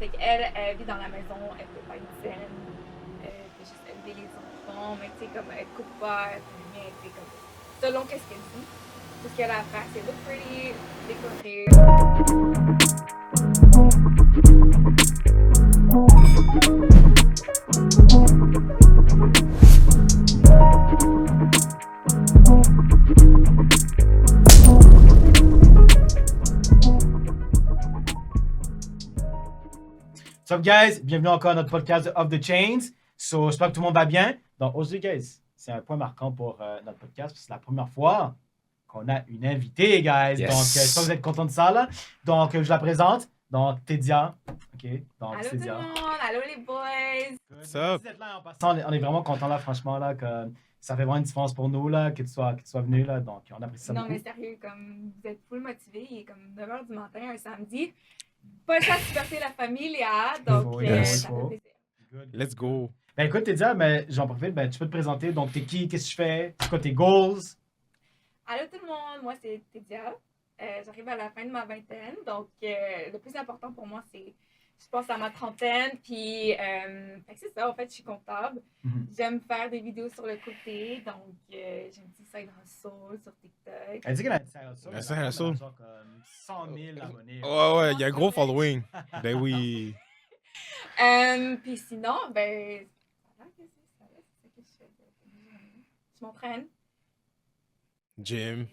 Fait qu'elle, elle vit dans la maison, elle fait pas une scène, elle fait juste élever les enfants, mais tu sais, comme elle coupe pas, elle fait rien, tu sais, comme selon qu'est-ce qu'elle dit. Tout ce qu'elle a à faire, c'est look pretty, décorer. What's up, guys? Bienvenue encore à notre podcast de Off the Chains. So, j'espère que tout le monde va bien. Donc, aujourd'hui, guys, c'est un point marquant pour notre podcast. Parce que c'est la première fois qu'on a une invitée, guys. Yes. Donc, j'espère que vous êtes contents de ça, là. Donc, je la présente. Donc, Tedia. OK. Donc, Allô tout Tedia. le monde, allô les boys. What's up? Merci d'être là en passant. On est vraiment contents, là, franchement, là, que ça fait vraiment une différence pour nous, là, que tu sois venu, là. Donc, on apprécie ça Non beaucoup. mais sérieux, comme vous êtes full motivés, il est comme 9h du matin un samedi. Pas le choix de supporter la famille, Léa, donc Yes. ça fait plaisir. Good, good, Let's good. go. Ben écoute, Tedia, ben, j'en profite, ben, tu peux te présenter. Donc, t'es qui? Qu'est-ce que tu fais? C'est quoi tes goals? Allô tout le monde, moi c'est Tedia. J'arrive à la fin de ma vingtaine, donc le plus important pour moi c'est, je pense à ma trentaine, puis fait que c'est ça, en fait je suis comptable. Mhm. J'aime faire des vidéos sur le côté, donc j'ai un petit side hustle sur TikTok. Elle dit qu'elle a un side hustle. Un mais side elle a hustle. genre comme 100 000 abonnés. Ouais, il y a un gros following. Ben oui. Puis sinon, ben, c'est ça que je fais de mes journées. Je m'entraîne. Gym.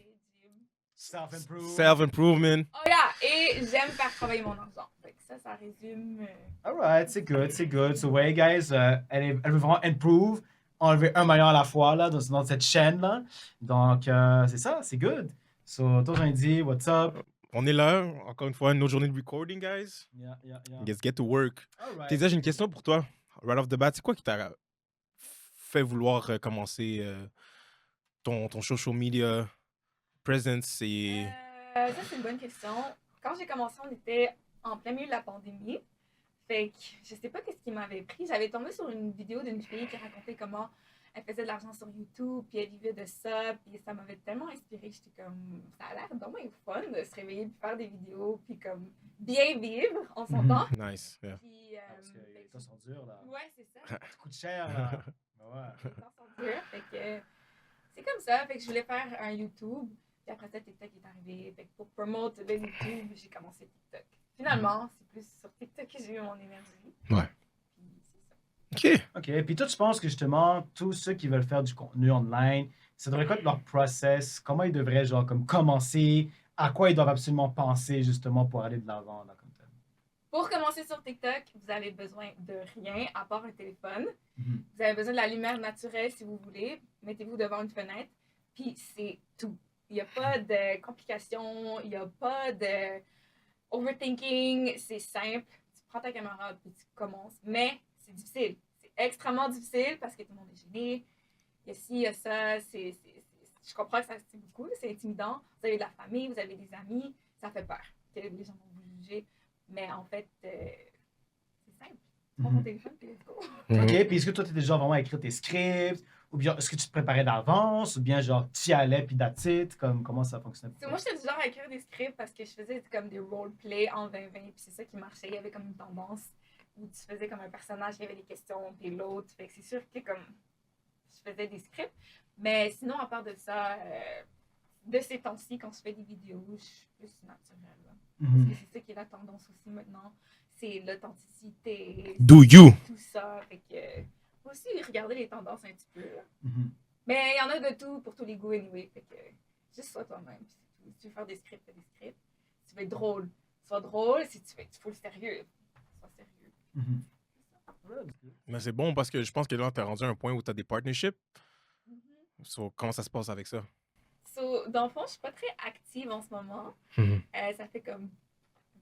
Self-improve. Self-improvement. Oh yeah, et j'aime faire travailler mon argent. Fait que ça résume. Alright, c'est good, c'est good. So, ouais, guys, elle veut vraiment improve, enlever un maillon à la fois, là, dans cette chaîne-là. Donc, c'est ça, c'est good. So, toi, j'ai dit, what's up? On est là, encore une fois, une autre journée de recording, guys. Yeah. Let's get to work. Alright. T'es j'ai une question pour toi. Right off the bat, c'est quoi qui t'a fait vouloir commencer ton social media presence et... Ça, c'est une bonne question. Quand j'ai commencé, on était en plein milieu de la pandémie. Fait que je sais pas qu'est-ce qui m'avait pris. J'avais tombé sur une vidéo d'une fille qui racontait comment elle faisait de l'argent sur YouTube, puis elle vivait de ça, puis ça m'avait tellement inspirée. J'étais comme, ça a l'air vraiment fun de se réveiller, puis faire des vidéos, puis comme bien vivre, on s'entend. Nice, yeah. Puis, Parce que les temps sont durs, là. ouais, c'est ça. Ça coûte cher, là. Ouais. Les temps sont durs. Fait que c'est comme ça. Fait que je voulais faire un YouTube. Puis après ça, TikTok est arrivé. Fait que pour promote le YouTube, j'ai commencé TikTok. Finalement, c'est plus sur TikTok que j'ai eu mon énergie. Ouais. Puis c'est ça. OK. OK. Puis toi, tu penses que justement, tous ceux qui veulent faire du contenu online, ça devrait être leur process? Comment ils devraient, genre, comme commencer? À quoi ils doivent absolument penser, justement, pour aller de l'avant, là, comme tel? Pour commencer sur TikTok, vous avez besoin de rien à part un téléphone. Mhm. Vous avez besoin de la lumière naturelle si vous voulez. Mettez-vous devant une fenêtre. Puis c'est tout. Il n'y a pas de complications. Il n'y a pas de overthinking. C'est simple. Tu prends ta caméra puis tu commences. Mais c'est difficile. C'est extrêmement difficile parce que tout le monde est gêné. Il y a ci, il y a ça. Je comprends que ça c'est beaucoup. C'est intimidant. Vous avez de la famille, vous avez des amis. Ça fait peur que les gens vont vous juger. Mais en fait, c'est simple. Tu prends ton téléphone puis let's go. OK, puis est-ce que toi, tu étais déjà vraiment à écrire tes scripts? Ou bien est-ce que tu te préparais d'avance? Ou bien genre, tu y allais puis that's it? Comme, comment ça fonctionnait? Moi, j'étais du genre à écrire des scripts parce que je faisais comme des roleplays en 2020, puis c'est ça qui marchait. Il y avait comme une tendance où tu faisais comme un personnage, il y avait des questions, puis l'autre. Fait que c'est sûr que comme je faisais des scripts. Mais sinon, à part de ça, de ces temps-ci, quand je fais des vidéos, je suis plus naturelle. Là. Parce que c'est ça qui est la tendance aussi maintenant. C'est l'authenticité. Do you? Tout ça. Fait que faut aussi regarder les tendances un petit peu. Là. Mhm. Mais il y en a de tout pour tous les goûts anyway. Fait que juste sois toi-même. Si tu veux faire des scripts, fais des scripts. Si tu veux être drôle, sois drôle. Si tu veux être full sérieux, sois sérieux. Mhm. Mais c'est bon parce que je pense que là, t'as rendu à un point où t'as des partnerships. Mm-hmm. So, comment ça se passe avec ça? So, dans le fond, je suis pas très active en ce moment. Ça fait comme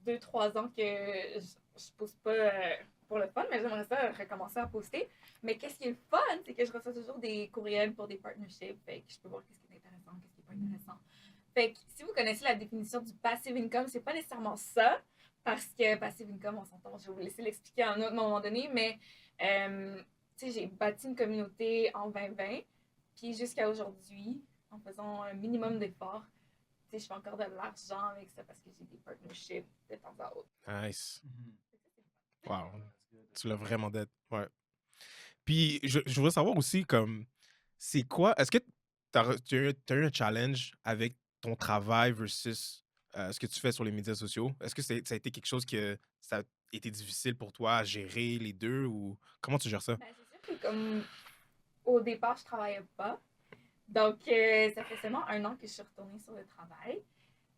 2-3 ans que je poste pas pour le fun, mais j'aimerais ça recommencer à poster. Mais qu'est-ce qui est le fun, c'est que je reçois toujours des courriels pour des partnerships. Fait que je peux voir qu'est-ce qui est intéressant, qu'est-ce qui est pas intéressant. Fait que si vous connaissez la définition du passive income, c'est pas nécessairement ça. Parce que passive income, on s'entend, je vais vous laisser l'expliquer à un autre moment donné, mais tu sais, j'ai bâti une communauté en 2020, puis jusqu'à aujourd'hui, en faisant un minimum d'efforts, tu sais, je fais encore de l'argent avec ça parce que j'ai des partnerships de temps à autre. Nice. Wow. Tu l'as vraiment dead. Ouais. Puis, je voudrais savoir aussi, comme, c'est quoi, est-ce que tu as eu un challenge avec ton travail versus ce que tu fais sur les médias sociaux? Est-ce que ça a été quelque chose que ça a été difficile pour toi à gérer les deux ou comment tu gères ça? Ben, c'est sûr que comme au départ, je travaillais pas. Donc, ça fait seulement 1 an que je suis retournée sur le travail.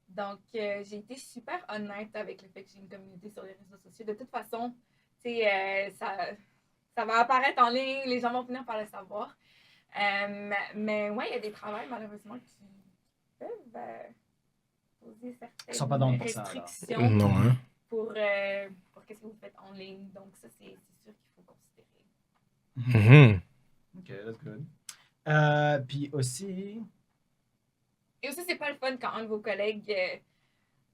Donc, j'ai été super honnête avec le fait que j'ai une communauté sur les réseaux sociaux. De toute façon, tu sais, ça va apparaître en ligne, les gens vont finir par le savoir. Mais ouais, il y a des travails, malheureusement, qui peuvent poser Ils sont pas dans certaines pour ça, alors. restrictions Non, hein? pour qu'est-ce que vous faites en ligne. Donc, ça, c'est sûr qu'il faut considérer. Mhm. Ok, that's good. Puis aussi, Et aussi, c'est pas le fun quand un de vos collègues.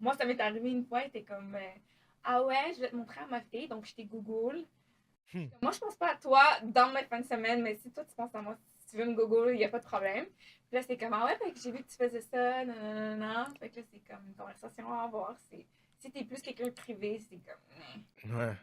Moi, ça m'est arrivé une fois, il était comme ah ouais, je vais te montrer à ma fille, donc je t'ai Google. Moi, je pense pas à toi dans mes fins de semaine, mais si toi, tu penses à moi, si tu veux me Google, il n'y a pas de problème. Puis là, c'est comme ah ouais, fait que j'ai vu que tu faisais ça, non. Fait que là, c'est comme une conversation à avoir. Si t'es plus quelqu'un de privé, c'est comme. Ouais.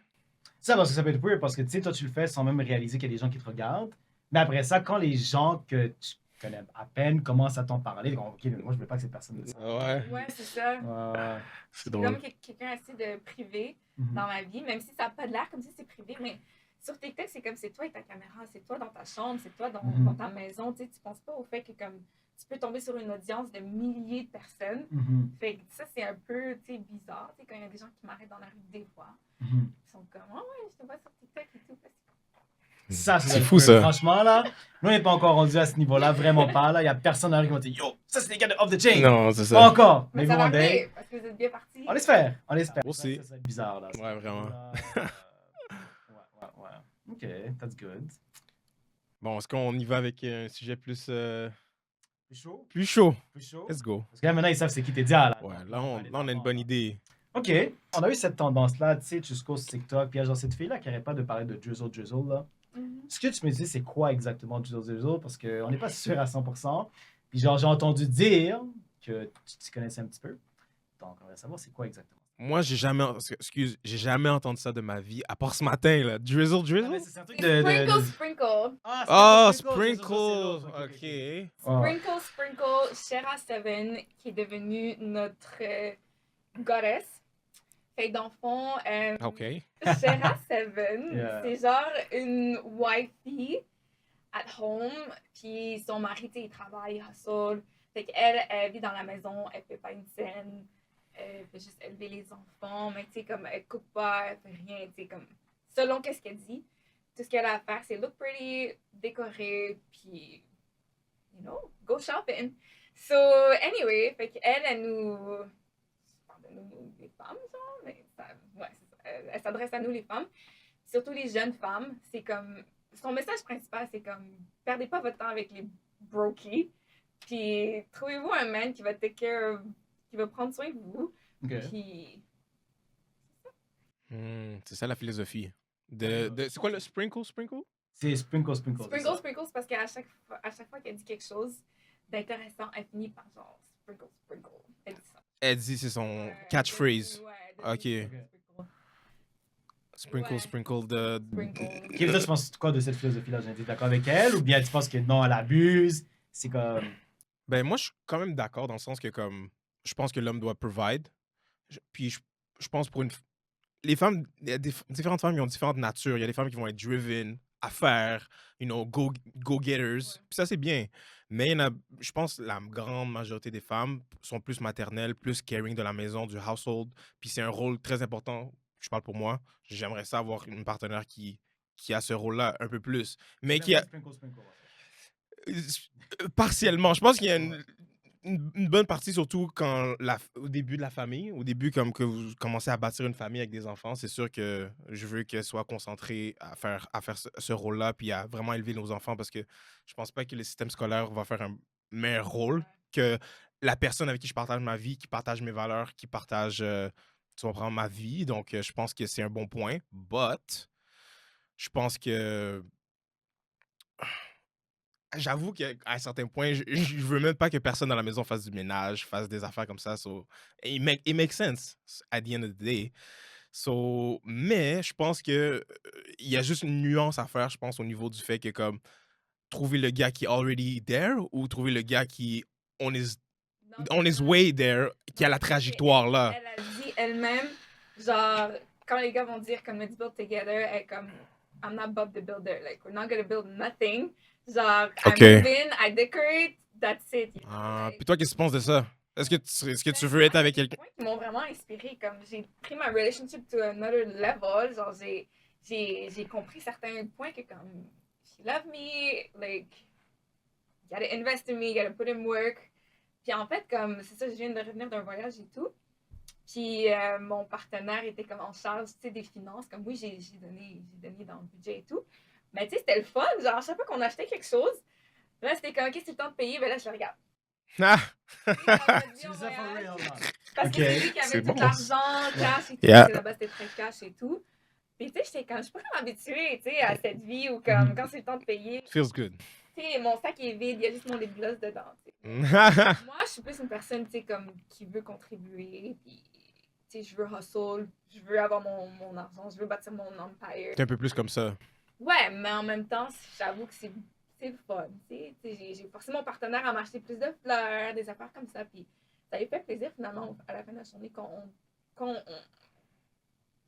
ça, parce que ça peut être weird, parce que tu sais, toi, tu le fais sans même réaliser qu'il y a des gens qui te regardent. Mais après ça, quand les gens que tu connais à peine commencent à t'en parler, ils vont, ok, mais moi, je veux pas que cette personne le sache. Ouais. Ouais, c'est ça. C'est C'est drôle. comme quelqu'un assez de privé dans ma vie, même si ça n'a pas de l'air comme si c'est privé, mais sur TikTok, c'est comme c'est toi et ta caméra, c'est toi dans ta chambre, c'est toi dans ta maison, tu sais, tu penses pas au fait que comme tu peux tomber sur une audience de milliers de personnes. Fait que ça, c'est un peu, tu sais, bizarre, tu sais, quand il y a des gens qui m'arrêtent dans la rue des fois, ils sont comme, oh ouais, je te vois sur TikTok et tout. Ça, C'est fou, ça. Franchement, là, nous, on n'est pas encore rendu à ce niveau-là, vraiment pas. Là, il n'y a personne dans la rue qui va dire, yo, ça, c'est les gars de Off the Chain. Non, c'est Pas ça. encore. Mais Mais ça va one day, arriver, parce que vous êtes bien partis. on l'espère. On l'espère. Aussi. Ça serait bizarre, là. Ouais, vraiment. Ouais. Ok, that's good. Bon, est-ce qu'on y va avec un sujet plus Plus chaud? plus chaud? Plus chaud? Let's go. Parce que là, maintenant, ils savent c'est qui t'es dia, là. Ouais, Donc, là, on a une bonne idée. Ok, on a eu cette tendance-là, tu sais, tu scrolles sur TikTok, puis il y a genre cette fille-là qui arrête pas de parler de Drizzle, là. Ce que tu me dis, c'est quoi exactement Drizzle? Parce qu'on n'est pas sûr à 100%. Puis genre, j'ai entendu dire que tu connaissais un petit peu. Donc, on va savoir c'est quoi exactement. Moi, j'ai jamais entendu ça de ma vie, à part ce matin, là. Drizzle? Ah, mais c'est un truc de... Sprinkle. Ah, Sprinkle. Sprinkle! Ok. Sprinkle, Shera Seven, qui est devenue notre goddess. Fait que dans le fond, Ok. Shera Seven, Yeah. c'est genre une wifey at home, puis son mari, tu sais, il travaille, il hustle. Fait qu'elle, elle vit dans la maison, elle fait pas une scène, elle fait juste élever les enfants, mais tu sais, comme elle coupe pas, elle fait rien, tu sais, comme selon qu'est-ce qu'elle dit. Tout ce qu'elle a à faire, c'est look pretty, décorer, puis, you know, go shopping. So, anyway, fait qu'elle, nous les femmes, genre, mais ouais, elle s'adresse à nous, les femmes, surtout les jeunes femmes. C'est comme, son message principal, c'est comme, perdez pas votre temps avec les brokies, puis trouvez-vous un man qui va take care, qui va prendre soin de vous, puis... C'est ça la philosophie. C'est quoi le sprinkle? C'est Sprinkle. Sprinkle, c'est parce qu'à chaque fois qu'elle dit quelque chose d'intéressant, elle finit par genre sprinkle. Elle dit ça. Elle dit c'est son catchphrase. Ok. Sprinkle. Ok, toi, tu penses quoi de cette philosophie-là? Tu es d'accord avec elle ou bien tu penses que non, elle abuse? C'est comme... Ben, moi, je suis quand même d'accord dans le sens que, comme, je pense que l'homme doit provide. Puis, je pense pour les femmes, il y a différentes femmes qui ont différentes natures. Il y a des femmes qui vont être driven, à faire, go-getters. Puis ça, c'est bien. Mais je pense que la grande majorité des femmes sont plus maternelles, plus caring de la maison, du household. Puis c'est un rôle très important. Je parle pour moi. J'aimerais ça avoir une partenaire qui a ce rôle-là un peu plus. Mais qui a... Partiellement. Je pense qu'il y a une bonne partie, surtout au début de la famille, au début, comme que vous commencez à bâtir une famille avec des enfants, c'est sûr que je veux qu'elle soit concentrée à faire ce rôle-là, puis à vraiment élever nos enfants, parce que je pense pas que le système scolaire va faire un meilleur rôle que la personne avec qui je partage ma vie, qui partage mes valeurs, qui partage, tu comprends, ma vie. Donc, je pense que c'est un bon point. But, je pense que... J'avoue qu'à un certain point, je veux même pas que personne dans la maison fasse du ménage, fasse des affaires comme ça. So, it makes sense at the end of the day. Mais je pense que il y a juste une nuance à faire, je pense, au niveau du fait que comme trouver le gars qui est already there ou trouver le gars qui on is, Non, on c'est is ça. way there, qui a la Parce trajectoire là. elle a dit elle-même, genre, quand les gars vont dire comme let's build together, elle est comme I'm not Bob the Builder, like we're not gonna build nothing. Genre, Ok. I move in, I decorate, that's it. You know, like, Puis toi, qu'est-ce que tu penses de ça? Est-ce que tu veux moi, être avec c'est des quelqu'un? points qui m'ont vraiment inspiré. Comme j'ai pris ma relationship to another level. Genre, j'ai compris certains points que comme she loved me, like, you gotta invest in me, you gotta put in work. Puis en fait, comme c'est ça, je viens de revenir d'un voyage et tout. Puis mon partenaire était comme en charge, tu sais, des finances. Comme oui, j'ai donné dans le budget et tout. Mais tu sais, c'était le fun. Genre, à chaque fois qu'on achetait quelque chose, là, c'était comme, OK, c'est le temps de payer. Ben là, je le regarde. Ah! C'est ça for real, là. Parce Ok. que c'est lui qui C'est avait tout bon. l'argent, cash et tout. Yeah. Parce que là-bas, c'était très cash et tout. Puis tu sais, j'étais comme, je suis pas comme habituée, tu sais, à cette vie où comme, quand c'est le temps de payer, Feels good. tu sais, mon sac est vide, il y a juste mon lip gloss dedans, tu sais. Moi, je suis plus une personne, tu sais, comme, qui veut contribuer, puis, tu sais, je veux hustle, je veux avoir mon argent, je veux bâtir mon empire. T'es un peu plus comme ça. Ouais, mais en même temps, j'avoue que c'est le fun, tu sais. J'ai forcé mon partenaire à m'acheter plus de fleurs, des affaires comme ça, puis ça lui fait plaisir, finalement, à la fin de la journée, quand on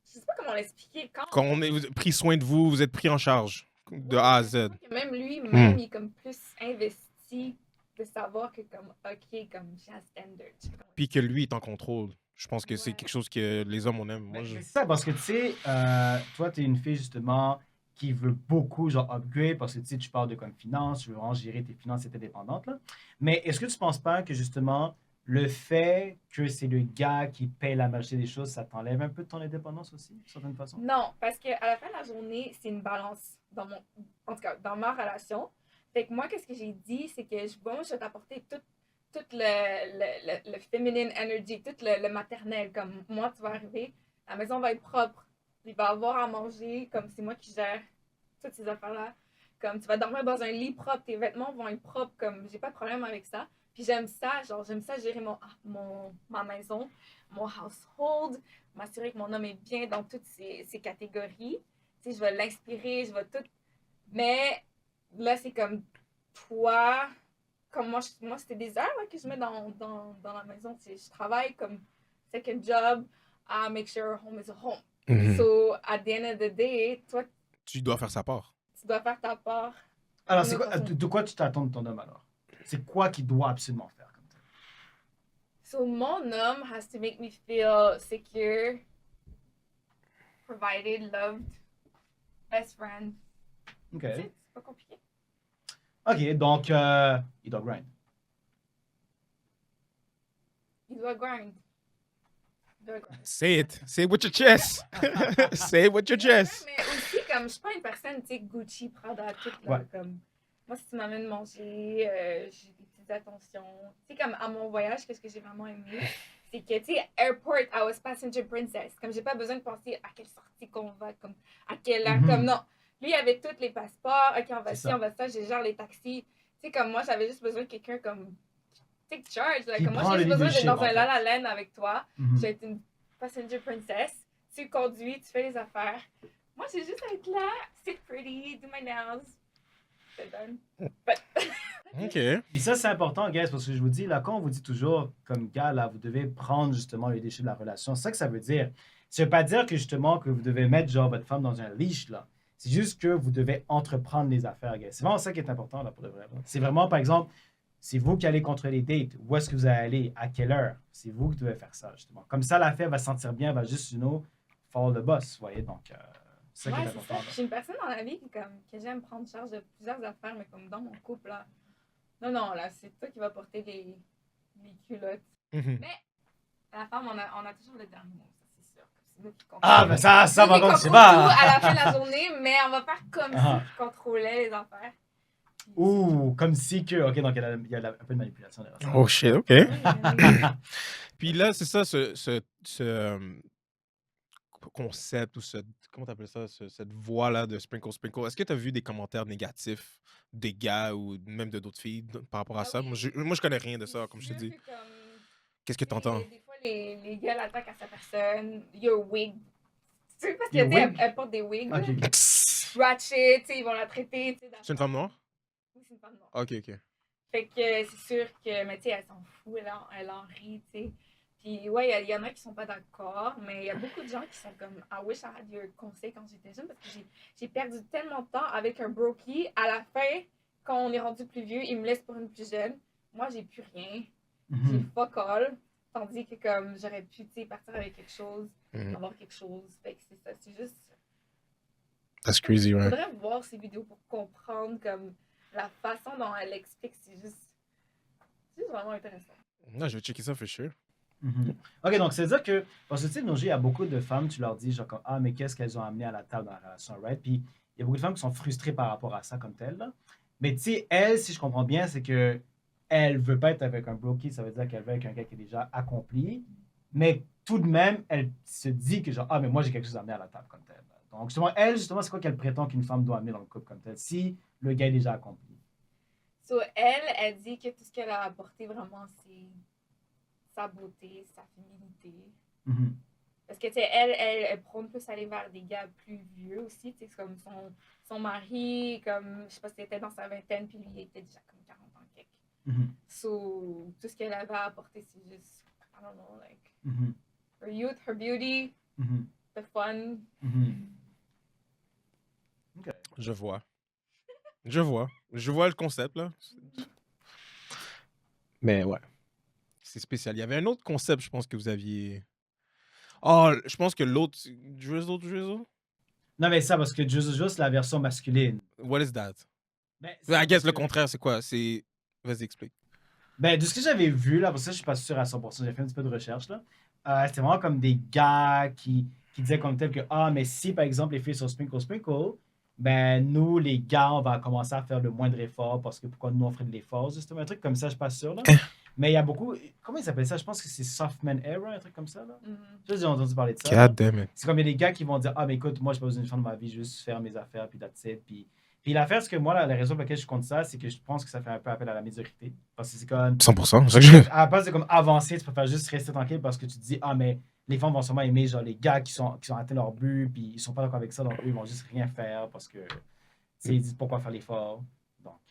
je sais pas comment l'expliquer. Quand on est pris soin de vous, vous êtes pris en charge de A à Z. Même lui-même, il est comme plus investi de savoir que comme, OK, comme j'ai un standard. Puis que lui est en contrôle. Je pense que c'est Ouais. quelque chose que les hommes, on aime. Moi, C'est ça, parce que tu sais, toi, tu es une fille justement qui veut beaucoup genre upgrade parce que tu sais, tu parles de comme finance, tu veux vraiment gérer tes finances et tes dépendantes. Là. Mais est-ce que tu penses pas que justement le fait que c'est le gars qui paye la majorité des choses, ça t'enlève un peu de ton indépendance aussi, d'une certaine façon? Non, parce qu'à la fin de la journée, c'est une balance en tout cas, dans ma relation. Fait que moi, qu'est-ce que j'ai dit, c'est que moi, je vais t'apporter tout le feminine energy, tout le maternel. Comme moi, tu vas arriver, la maison va être propre, il va avoir à manger, comme c'est moi qui gère toutes ces affaires-là. Comme tu vas dormir dans un lit propre, tes vêtements vont être propres, comme j'ai pas de problème avec ça. Puis j'aime ça, genre j'aime ça gérer ma maison, mon household, m'assurer que mon homme est bien dans toutes ces catégories. Tu sais, je vais l'inspirer, je vais tout. Mais là, c'est comme toi, comme moi c'était des heures là, que je mets dans la maison. Tu sais, je travaille comme second job à make sure home is a home. So, at the end of the day, toi, tu dois faire sa part. tu dois faire ta part. Alors, c'est quoi, de quoi tu t'attends de ton homme alors? C'est quoi qu'il doit absolument faire comme ça? So, mon homme has to make me feel secure, provided, loved, best friend. OK. C'est pas compliqué. OK, donc, il doit grind. Il doit grind. Say it. Say it with your chest. Say it with your chest. Mais aussi, comme je suis pas une personne, tu sais, Gucci, Prada, tout là. Ouais. Comme, moi, si tu m'amènes manger, j'ai des petites attentions. Tu sais, comme à mon voyage, qu'est-ce que j'ai vraiment aimé? C'est que, tu sais, airport, I was passenger princess. Comme j'ai pas besoin de penser à quelle sortie qu'on va, comme à quelle heure. Comme non. Lui, il avait tous les passeports. OK, on va ci, on va ça. Je gère les taxis. Tu sais, comme moi, j'avais juste besoin de quelqu'un comme take charge. Like, comme moi, j'ai juste besoin d'être dans un La La Land avec toi. Je vais être une passenger princess. Tu conduis, tu fais les affaires. Moi, j'ai juste à être là, sit pretty, do my nails. C'est done. But... OK. Et ça, c'est important, guys, parce que je vous dis, là, quand on vous dit toujours, comme gars, là, vous devez prendre justement les déchets de la relation, c'est ça que ça veut dire. Ça veut pas dire que justement, que vous devez mettre, genre, votre femme dans un leash, là. C'est juste que vous devez entreprendre les affaires, guys. C'est vraiment ça qui est important, là, pour de vrai. Là. C'est vraiment, par exemple, c'est vous qui allez contrôler les dates. Où est-ce que vous allez aller? À quelle heure? C'est vous qui devez faire ça, justement. Comme ça, la fille va se sentir bien, va juste, you know, follow the boss, vous voyez? Donc, c'est ça qui est important. Je suis une personne dans la vie que j'aime prendre charge de plusieurs affaires, mais comme dans mon couple, là. Non, là, c'est toi qui vas porter les culottes. Mais la femme, on a toujours le dernier mot, ça, c'est sûr. C'est nous qui contrôlons. Ah, mais ça va comme c'est pas. À la fin de la journée, mais on va faire comme si je contrôlais les affaires. Ouh, comme si que. OK, donc il y a un peu de manipulation derrière ça. Oh shit, OK. Puis là, c'est ça, ce concept ou comment t'appelles ça, cette voix-là de Sprinkle Sprinkle. Est-ce que tu as vu des commentaires négatifs des gars ou même de d'autres filles par rapport à ça? Moi, je connais rien de ça, comme je te dis. Qu'est-ce que tu entends? Des fois, les gars l'attaquent à sa personne. You're weak Tu sais, parce Des que, tu sais, wigs? elle porte des wigs, Ok, ok. ratchet, tu sais, ils vont la traiter, tu sais, C'est une femme noire? Oui, c'est une femme noire. Ok, ok. Fait que c'est sûr que, mais tu sais, elle s'en fout, elle en rit, tu sais. Puis ouais, il y en a qui sont pas d'accord, mais il y a beaucoup de gens qui sont comme I wish I had your conseil quand j'étais jeune parce que j'ai perdu tellement de temps avec un brokey. À la fin, quand on est rendu plus vieux, il me laisse pour une plus jeune. Moi, j'ai plus rien. J'ai fuck all. Tandis que comme j'aurais pu, tu sais, partir avec quelque chose, avoir quelque chose. Fait que c'est ça, c'est juste. That's crazy, ouais. Faudrait voir ces vidéos pour comprendre comme la façon dont elle explique, c'est juste vraiment intéressant. Non, je vais checker ça, for sure. Ok, donc c'est-à-dire que, parce que tu sais, de nos jours, il y a beaucoup de femmes, tu leur dis, genre, comme, ah, mais qu'est-ce qu'elles ont amené à la table dans la relation, right? Puis il y a beaucoup de femmes qui sont frustrées par rapport à ça comme telles, là. Mais tu sais, elle, si je comprends bien, c'est que elle veut pas être avec un brokey, ça veut dire qu'elle veut être avec un gars qui est déjà accompli, mais tout de même, elle se dit que, genre, ah, mais moi, j'ai quelque chose à amener à la table comme telle. Donc, justement, elle, justement, c'est quoi qu'elle prétend qu'une femme doit amener dans le couple comme tel, si le gars est déjà accompli? So, elle dit que tout ce qu'elle a apporté vraiment, c'est sa beauté, sa féminité. Parce que, tu sais, elle prône plus aller vers des gars plus vieux aussi, tu sais, comme son mari, comme, je sais pas si était dans sa vingtaine, puis lui, il était déjà comme 40 ans quelque. So, tout ce qu'elle avait à apporter, c'est juste, I don't know, like, her youth, her beauty, the fun. Okay. Je vois. Je vois le concept, là. Mais ouais. C'est spécial. Il y avait un autre concept, je pense, que vous aviez. Oh, je pense que l'autre. Drizzle? Non, mais ça, parce que Juju, c'est la version masculine. What is that? Ben, I guess le que- contraire, c'est quoi? C'est. Vas-y, explique. Ben, de ce que j'avais vu, là, parce que ça, je suis pas sûr à 100%, j'ai fait un petit peu de recherche, là. C'était vraiment comme des gars qui disaient comme tel que, ah, mais si, par exemple, les filles sont sprinkle, ben, nous, les gars, on va commencer à faire le moindre effort parce que pourquoi nous, on ferait de l'effort, justement, un truc comme ça, je suis pas sûr, là. Mais il y a beaucoup, comment ils s'appellent ça? Je pense que c'est Softman Era, un truc comme ça, là. Je sais pas si j'ai entendu parler de ça. God damn it. C'est comme il y a des gars qui vont dire, ah, mais écoute, moi, j'ai pas besoin d'une femme dans ma vie, juste faire mes affaires, puis that's it, puis l'affaire, c'est que moi, la raison pour laquelle je compte ça, c'est que je pense que ça fait un peu appel à la médiocrité. Parce que c'est comme. 100%. C'est ça que À la place de comme avancer, tu préfères juste rester tranquille parce que tu te dis, ah, mais les femmes vont sûrement aimer, genre, les gars qui ont atteint leur but, puis ils sont pas d'accord avec ça, donc eux, ils vont juste rien faire parce que. Tu sais, ils disent pourquoi faire l'effort. Donc,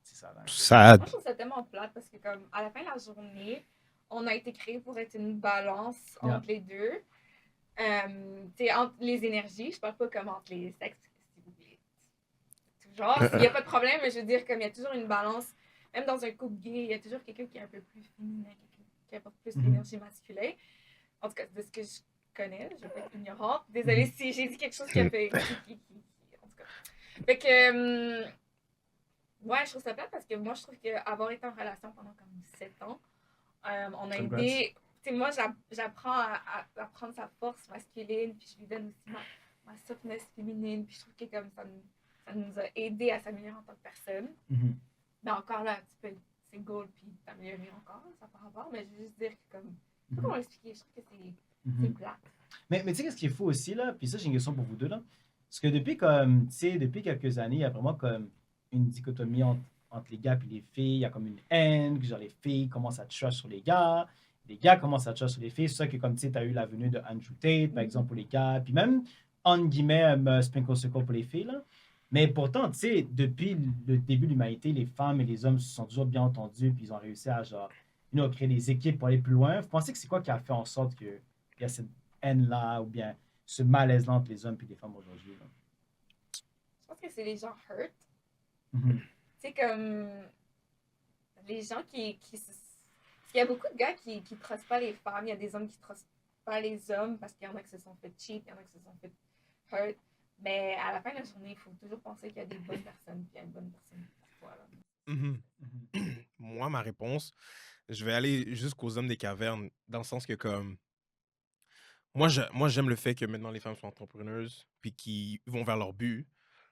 c'est ça. Là. Sad. Moi, je trouve ça tellement plate parce que, comme, à la fin de la journée, on a été créé pour être une balance entre les deux. Tu sais, entre les énergies, je parle pas comme entre les sexes, s'il vous plaît. Genre, il n'y a pas de problème, mais je veux dire, comme il y a toujours une balance, même dans un couple gay, il y a toujours quelqu'un qui est un peu plus féminin, quelqu'un qui apporte plus d'énergie masculine. En tout cas, de ce que je connais, je vais pas être ignorante. Désolée si j'ai dit quelque chose qui a fait. En tout cas. Fait que. Ouais, je trouve ça plate parce que moi, je trouve qu'avoir été en relation pendant comme 7 ans, on a aidé. Tu sais, moi, j'apprends à prendre sa force masculine, puis je lui donne aussi ma softness féminine, puis je trouve que comme ça nous a aidé à s'améliorer en tant que personne. Mais encore là, tu peux être single puis t'améliorer encore, ça par rapport, mais je veux juste dire que comme. Je sais pas comment l'expliquer, je trouve que c'est plate. Mais tu sais, qu'est-ce qui est fou aussi, là, puis ça, j'ai une question pour vous deux, là. Parce que depuis, comme, tu sais, depuis quelques années, il y a vraiment comme une dichotomie entre les gars et les filles. Il y a comme une haine, que genre les filles commencent à trash sur les gars commencent à trash sur les filles. C'est ça que, comme tu sais, tu as eu la venue de Andrew Tate, par exemple, pour les gars, puis même, entre guillemets, Sprinkle Circle pour les filles, là. Mais pourtant, tu sais, depuis le début de l'humanité, les femmes et les hommes se sont toujours bien entendus, puis ils ont réussi à, genre, créer des équipes pour aller plus loin. Vous pensez que c'est quoi qui a fait en sorte qu'il y a cette haine-là, ou bien ce malaise-là entre les hommes et les femmes aujourd'hui? Là? Je pense que c'est les gens hurt. Tu sais, comme les gens qui il y a beaucoup de gars qui trustent pas les femmes, il y a des hommes qui trustent pas les hommes parce qu'il y en a qui se sont fait cheat, il y en a qui se sont fait hurt. Mais à la fin de la journée, il faut toujours penser qu'il y a des bonnes personnes, puis il y a une bonne personne. Voilà. Moi, ma réponse, je vais aller jusqu'aux hommes des cavernes, dans le sens que, comme, moi, j'aime le fait que maintenant les femmes sont entrepreneuses, puis qu'ils vont vers leur but,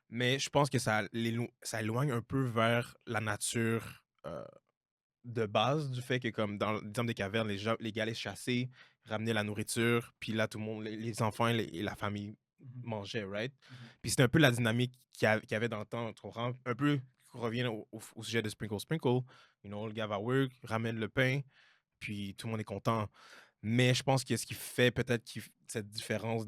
mais je pense que ça éloigne un peu vers la nature de base du fait que, comme dans les hommes des cavernes, les gars allaient chasser, ramener la nourriture, puis là, tout le monde, les enfants et la famille mangeaient, right? Puis c'était un peu la dynamique qu'il y avait dans le temps, tu comprends? Un peu, on revient au sujet de Sprinkle. You know, le gars va work, ramène le pain, puis tout le monde est content. Mais je pense que ce qui fait peut-être cette différence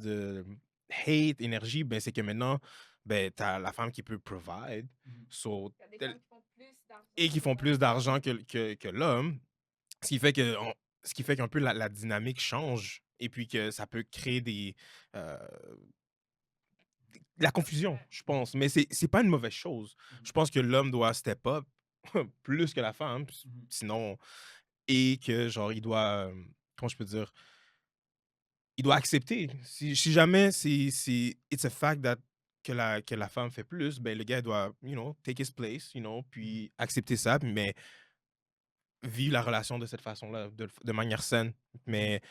hate, énergie, ben, c'est que maintenant, ben, t'as la femme qui peut provide, so, Il y a des femmes qui font plus d'argent et qui que font plus l'homme. d'argent que l'homme, ce qui fait que ce qui fait qu'un peu la dynamique change et puis que ça peut créer euh, la confusion, Ouais. je pense. Mais c'est pas une mauvaise chose. Je pense que l'homme doit step up plus que la femme, sinon, et que genre il doit, comment je peux dire, il doit accepter. Si jamais it's a fact that que la femme fait plus, ben le gars doit, take his place, puis accepter ça, mais vivre la relation de cette façon-là, de manière saine. Mais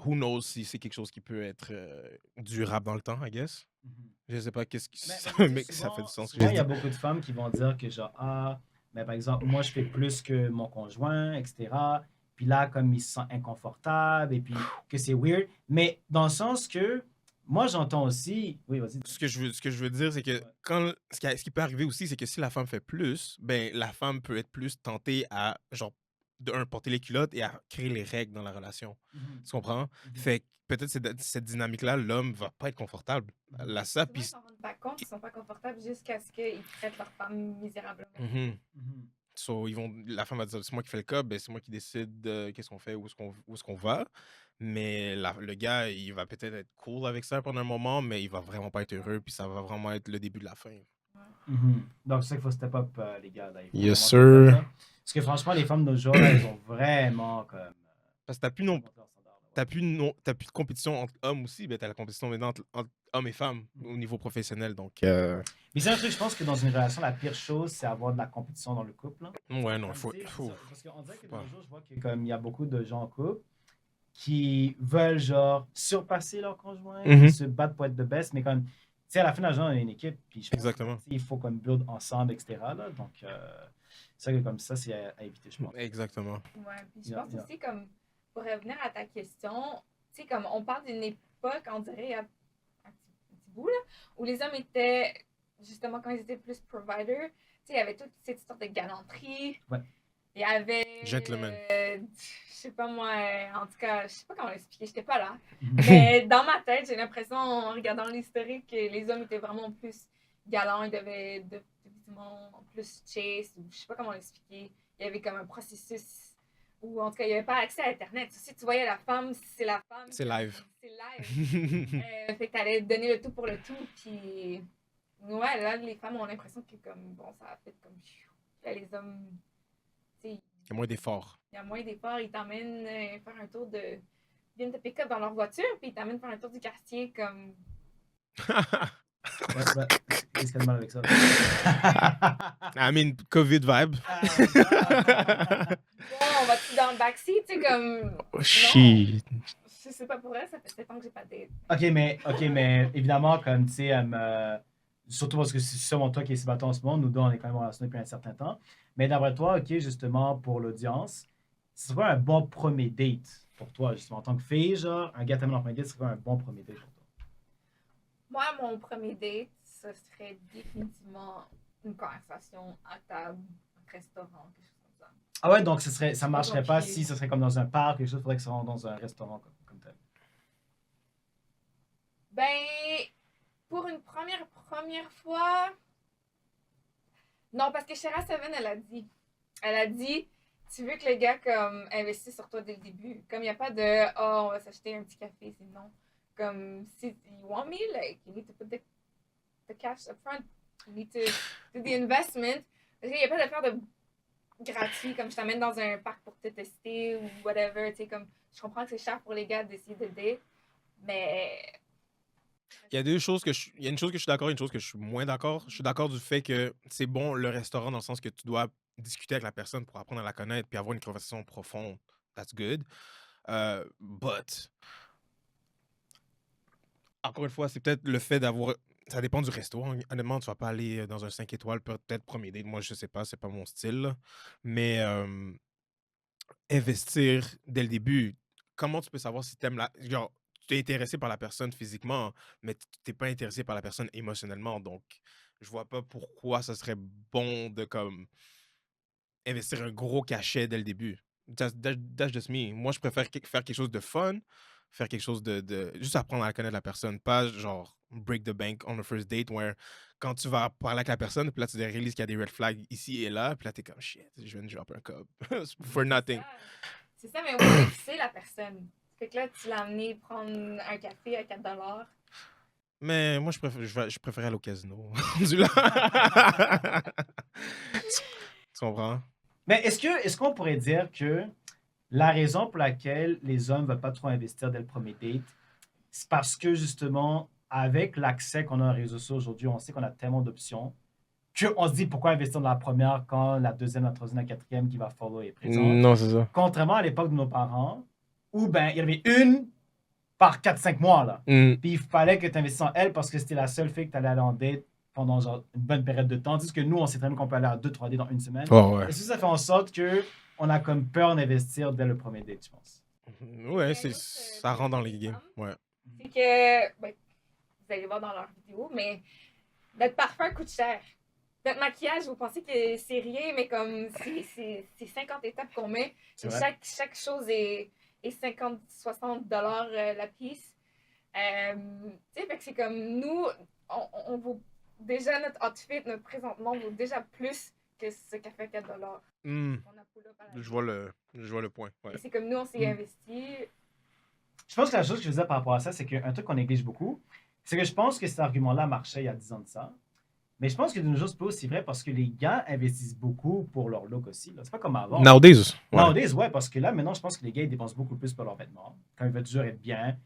who knows si c'est quelque chose qui peut être durable dans le temps, I guess. Je sais pas qu'est-ce qui mais ça fait du sens que souvent, je il y a dis. beaucoup de femmes qui vont dire que genre, mais par exemple, moi, je fais plus que mon conjoint, etc. Puis là, comme il se sent inconfortable et puis que c'est weird. Mais dans le sens que, moi, j'entends aussi... Oui, vas-y. Ce que je veux dire, c'est que Ouais. quand ce qui peut arriver aussi, c'est que si la femme fait plus, ben la femme peut être plus tentée à genre de un porter les culottes et à créer les règles dans la relation. Tu comprends? Fait que peut-être cette dynamique-là, l'homme va pas être confortable. Là, ça, Souvent, ils puis s'en rendent pas compte, ils sont pas confortables jusqu'à ce qu'ils traitent leur femme misérablement. So, la femme va dire, c'est moi qui fais le cas, ben c'est moi qui décide qu'est-ce qu'on fait, où est-ce qu'on va. Mais le gars, il va peut-être être cool avec ça pendant un moment, mais il va vraiment pas être heureux, puis ça va vraiment être le début de la fin. Donc, c'est ça qu'il faut step up, les gars. Là. Il faut Yes, vraiment step up, sir. là. Parce que franchement, les femmes de nos jours, là, elles ont vraiment comme... Parce que t'as plus, monté leur standard, là, ouais. t'as plus de compétition entre hommes aussi, ben t'as la compétition maintenant entre hommes et femmes au niveau professionnel. Donc, Mais c'est un truc, je pense que dans une relation, la pire chose, c'est avoir de la compétition dans le couple. Là. ouais, non, Comme, faut. tu sais, Faut- parce qu'on dirait que de pas. nos jours, je vois que comme il y a beaucoup de gens en couple qui veulent genre surpasser leur conjoint, Mhm. qui se battent pour être the best, mais comme, tu sais, à la fin de la journée, on est une équipe, puis je pense Exactement. que, tu sais, il faut comme build ensemble, etc. Là, donc, c'est vrai que comme ça, c'est à éviter, je pense. Exactement. Ouais, puis je Yeah, pense yeah. aussi, comme, pour revenir à ta question, tu sais, comme on parle d'une époque, on dirait, il y a un petit bout, là, où les hommes étaient, justement, quand ils étaient plus providers, tu sais, il y avait toute cette sorte de galanterie. Ouais. Il y avait. Gentleman. Je sais pas moi, en tout cas, je sais pas comment l'expliquer, j'étais pas là. Mais dans ma tête, j'ai l'impression, en regardant l'historique, que les hommes étaient vraiment plus galants, ils devaient définitivement plus chase, ou je sais pas comment l'expliquer. Il y avait comme un processus où, en tout cas, il n'y avait pas accès à Internet. Si tu voyais la femme, c'est la femme. C'est live. C'est live. Fait que t'allais donner le tout pour le tout, puis. Ouais, là, les femmes ont l'impression que, comme, bon, ça a fait comme. Là, les hommes. Il y a moins d'efforts. Il y a moins d'efforts. Ils t'emmènent faire un tour de. Ils viennent te pick up dans leur voiture, puis ils t'emmènent faire un tour du quartier comme. Ouais, qu'est-ce qu'il y a de mal avec ça? I mean, COVID vibe. Bon, on va-tu dans le backseat, tu sais, comme. Oh, shit. Je sais pas pour elle, ça fait 7 ans que j'ai pas de date. Ok, mais évidemment, comme tu sais, surtout parce que c'est seulement toi qui es célibataire en ce moment, nous deux, on est quand même en relation depuis un certain temps. Mais d'après toi, ok, justement, pour l'audience, ce serait quoi un bon premier date pour toi, justement, en tant que fille, genre, un gars t'amène en premier date, ce serait quoi un bon premier date pour toi? Moi, mon premier date, ce serait définitivement une conversation à table, un restaurant, quelque chose comme ça. Ah ouais, donc ça marcherait pas Ok. si ce serait comme dans un parc, quelque chose, il faudrait que ce soit dans un restaurant comme tel. Ben, pour une première fois. Non, parce que Shara Seven, elle a dit, tu veux que le gars comme investisse sur toi dès le début. Comme il n'y a pas de, oh, on va s'acheter un petit café, c'est non. Comme, si you want me, like, you need to put the cash up front. You need to do the investment. Parce qu'il n'y a pas d'affaire de gratuit, comme je t'amène dans un parc pour te tester ou whatever. Tu sais, comme, je comprends que c'est cher pour les gars d'essayer de date, mais. Il y a deux choses il y a une chose que je suis d'accord et une chose que je suis moins d'accord. Je suis d'accord du fait que c'est bon le restaurant dans le sens que tu dois discuter avec la personne pour apprendre à la connaître puis avoir une conversation profonde. That's good. But, encore une fois, c'est peut-être le fait d'avoir. Ça dépend du resto. Honnêtement, tu vas pas aller dans un 5 étoiles, peut-être premier date. Moi, je sais pas, c'est pas mon style. Là. Mais investir dès le début, comment tu peux savoir si t'aimes la. Genre, tu es intéressé par la personne physiquement, mais tu n'es pas intéressé par la personne émotionnellement. Donc, je vois pas pourquoi ça serait bon de comme investir un gros cachet dès le début. That's just me. Moi, je préfère faire quelque chose de fun, faire quelque chose de juste apprendre à connaître la personne, pas genre break the bank on the first date, where quand tu vas parler avec la personne, puis là, tu réalises qu'il y a des red flags ici et là, puis là, t'es comme shit, je viens de drop un cob for nothing. C'est ça, mais au moins, tu sais la personne. Fait que là, tu l'as amené prendre un café à 4$. Mais moi, je préférais aller au casino. Du là. Tu comprends? Mais est-ce qu'on pourrait dire que la raison pour laquelle les hommes ne veulent pas trop investir dès le premier date, c'est parce que justement, avec l'accès qu'on a aux réseaux sociaux aujourd'hui, on sait qu'on a tellement d'options qu'on se dit pourquoi investir dans la première quand la deuxième, la troisième, la quatrième qui va follow est présente. Non, c'est ça. Contrairement à l'époque de nos parents, où ben, il y avait une par 4-5 mois. Là. Puis il fallait que tu investisses en elle parce que c'était la seule fille que tu allais aller en date pendant genre, une bonne période de temps. Tandis que nous, on sait très bien qu'on peut aller à 2-3 dates dans une semaine. Oh, ouais. Est-ce que ça fait en sorte qu'on a comme peur d'investir dès le premier date, je pense? Ouais, ça rentre dans les games. Ouais. C'est que, ben, vous allez voir dans leur vidéo, mais notre parfum coûte cher. Notre maquillage, vous pensez que c'est rien, mais comme c'est 50 étapes qu'on met. Chaque chose est 50-60$ la pièce. Tu sais, fait que c'est comme nous, on vaut déjà notre outfit, notre présentement vaut déjà plus que ce qu'a fait 4$. Je vois le point. Ouais. C'est comme nous, on s'est investi. Je pense que la chose que je veux dire par rapport à ça, c'est qu'un truc qu'on néglige beaucoup, c'est que je pense que cet argument-là marchait il y a 10 ans de ça. Mais je pense que de nos jours, c'est pas aussi vrai parce que les gars investissent beaucoup pour leur look aussi. Là. C'est pas comme avant. Nowadays, ouais, parce que là, maintenant, je pense que les gars, ils dépensent beaucoup plus pour leurs vêtements. Quand ils veulent toujours être bien.